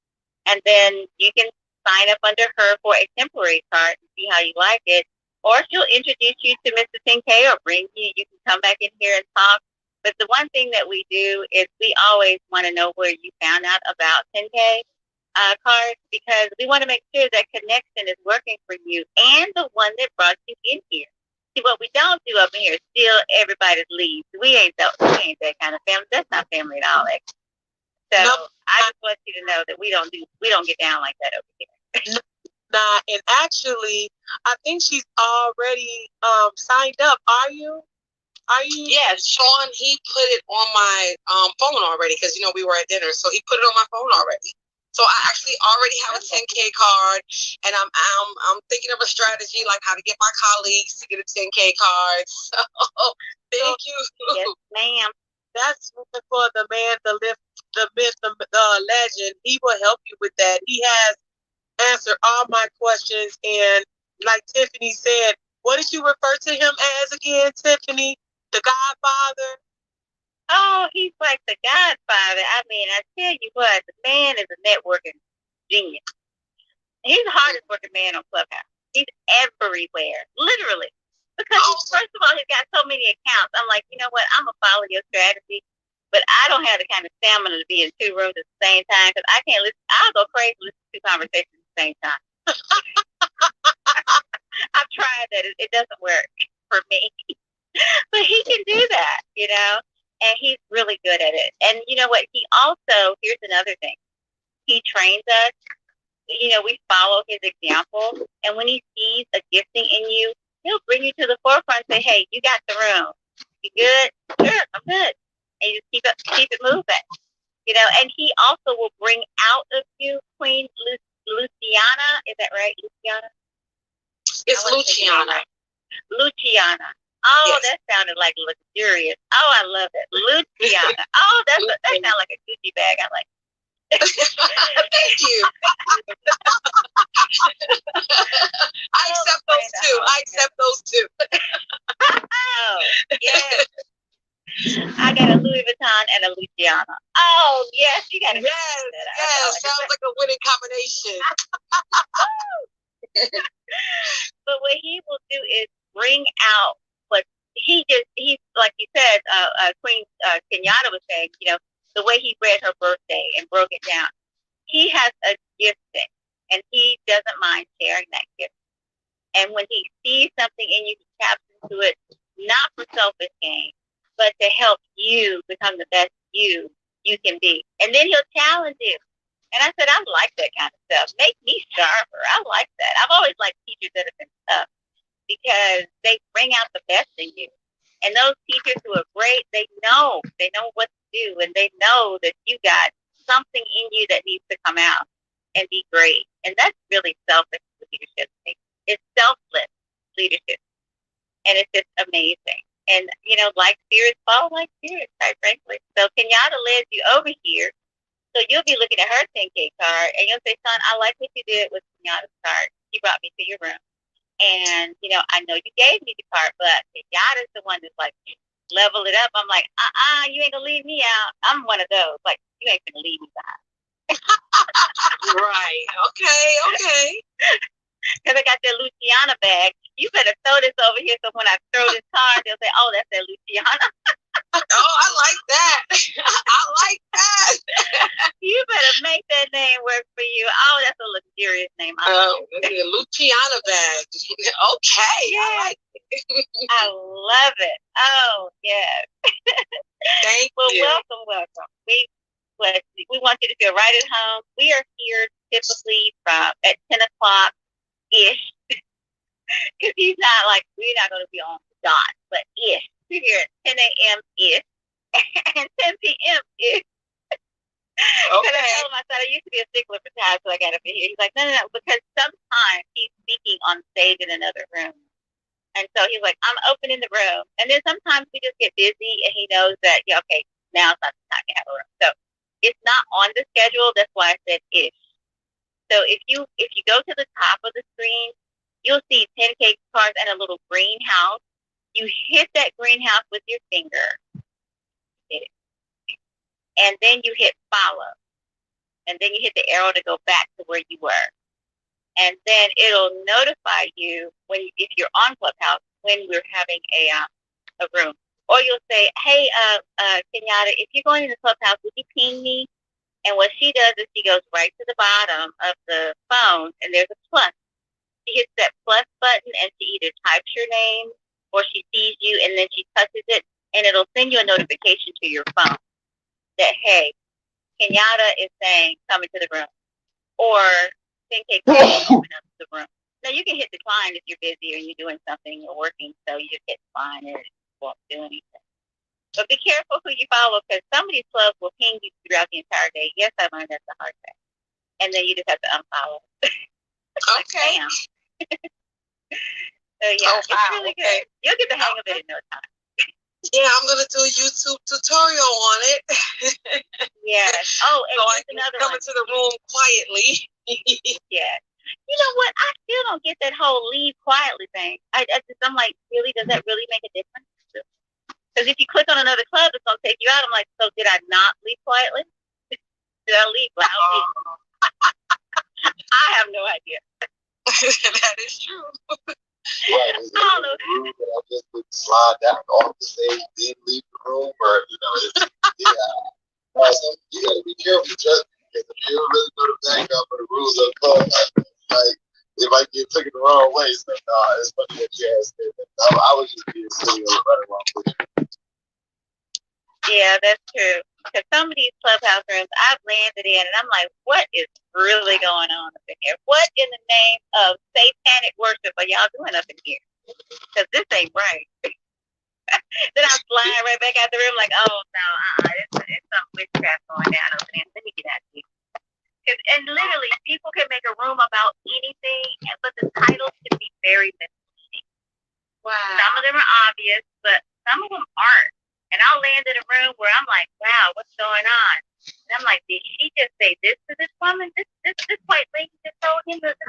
And then you can sign up under her for a temporary card and see how you like it. Or she'll introduce you to Mr. 10K or bring you. You can come back in here and talk. But the one thing that we do is we always want to know where you found out about 10K cards because we want to make sure that connection is working for you and the one that brought you in here. See, what we don't do up in here is steal everybody's leads. We ain't that kind of family. That's not family at all. So nope. I just want you to know that we don't get down like that over here. Nah, and actually, I think she's already signed up. Are you? Yeah, Sean, he put it on my phone already because, we were at dinner. So he put it on my phone already. So I actually already have a 10K card, and I'm thinking of a strategy like how to get my colleagues to get a 10K card. So thank you. Yes, ma'am. That's for the man, the myth, the legend. He will help you with that. He has answered all my questions, and like Tiffany said, what did you refer to him as again, Tiffany? The Godfather? Oh, he's like the Godfather. I mean, I tell you what, the man is a networking genius. He's the hardest working man on Clubhouse. He's everywhere, literally. Because first of all, he's got so many accounts. I'm like, you know what? I'm gonna follow your strategy, but I don't have the kind of stamina to be in two rooms at the same time because I can't listen. I'll go crazy listening to two conversations at the same time. I've tried that. It doesn't work for me. But he can do that, and he's really good at it. And you know what? He also, here's another thing. He trains us. We follow his example. And when he sees a gifting in you, he'll bring you to the forefront and say, hey, you got the room. You good? Sure, I'm good. And you just keep it moving. And he also will bring out of you Queen Luciana. Is that right, Luciana? It's Luciana. Luciana. Oh, yes. That sounded like luxurious. Oh, I love it. Luciana. Oh, that sounds like a Gucci bag. I like it. Thank you. I accept those two. Oh, yes. I got a Louis Vuitton and a Luciana. Oh, yes, you got to. Yes, sounds like a winning combination. But what he will do is bring out what he's like you said, Queen Kenyatta was saying, the way he read her birthday and broke it down. He has a gifting, and he doesn't mind sharing that gift. And when he sees something in you, he taps into it, not for selfish gain, but to help you become the best you can be. And then he'll challenge you. And I said, I like that kind of stuff. Make me sharper. I like that. I've always liked teachers that have been tough because they bring out the best in you. And those teachers who are great, they know what to do, and they know that you got something in you that needs to come out and be great. And that's really selfless leadership. It's selfless leadership. And it's just amazing. And, like spirits fall like spirits, quite frankly. So Kenyatta led you over here. So you'll be looking at her 10K card, and you'll say, son, I like what you did with Kenyatta's card. You brought me to your room. And, I know you gave me the card, but Kenyatta's the one that's like, level it up. I'm like, you ain't going to leave me out. I'm one of those. Like, you ain't going to leave me behind. Right. Okay. Because I got that Luciana bag. You better throw this over here so when I throw this card, they'll say, oh, that's that Luciana. Oh, I like that. I like that. You better make that name work for you. Oh, that's a luxurious name. The Luciana bag. Okay. Yeah. I like it. I love it. Oh, yes. Thank you. Welcome. We want you to feel right at home. We are here typically at 10 o'clock-ish. Because he's not like, we're not going to be on the dot, but ish. We're here at 10 a.m.-ish and 10 p.m.-ish. Because I told him, I said, I used to be a stickler for time, so I got up in here. He's like, no, because sometimes he's speaking on stage in another room. And so he's like, I'm opening the room. And then sometimes we just get busy, and he knows that, okay, now it's not the time to have a room. So it's not on the schedule. That's why I said ish. So if you go to the top of the screen, you'll see 10K cards and a little greenhouse. You hit that greenhouse with your finger, and then you hit follow, and then you hit the arrow to go back to where you were, and then it'll notify you if you're on Clubhouse when we're having a room, or you'll say, "Hey, Kenyatta, if you're going into Clubhouse, would you ping me?" And what she does is she goes right to the bottom of the phone, and there's a plus. She hits that plus button, and she either types your name or she sees you, and then she touches it, and it'll send you a notification to your phone that, hey, Kenyatta is saying, come into the room. Or 10K cards open up the room. Now, you can hit decline if you're busy or you're doing something or working, so you just hit decline and it won't do anything. But be careful who you follow, because some of these clubs will ping you throughout the entire day. Yes, I learned that's the hard way. And then you just have to unfollow. Okay. So, yeah, it's really good. You'll get the hang of it in no time. Yeah, I'm gonna do a YouTube tutorial on it. Yes. Oh, and so I can come into the room quietly. Yeah. You know what? I still don't get that whole leave quietly thing. I'm like, really? Does that really make a difference? Because if you click on another club, it's gonna take you out. I'm like, so did I not leave quietly? Did I leave loudly? I have no idea. That is true. Right, is it a rule that I just would slide down off the stage, then leave the room, or it's so you gotta be careful, just because if you don't really know the background for the rules of the club, like it might get taken the wrong way. So it's funny that you asked it. I was just being silly or running around with you. Yeah, that's true. Because some of these clubhouse rooms I've landed in, and I'm like, what is really going on up in here? What in the name of satanic worship are y'all doing up in here? Because this ain't right. Then I'm flying right back out the room like, oh, no, it's some witchcraft going down over there. Let me get out of here. And literally, people can make a room about anything, but the titles can be very misleading. Wow. Some of them are obvious, but some of them aren't. And I'll land in a room where I'm like, wow, what's going on? And I'm like, did she just say this to this woman? This white lady just told him to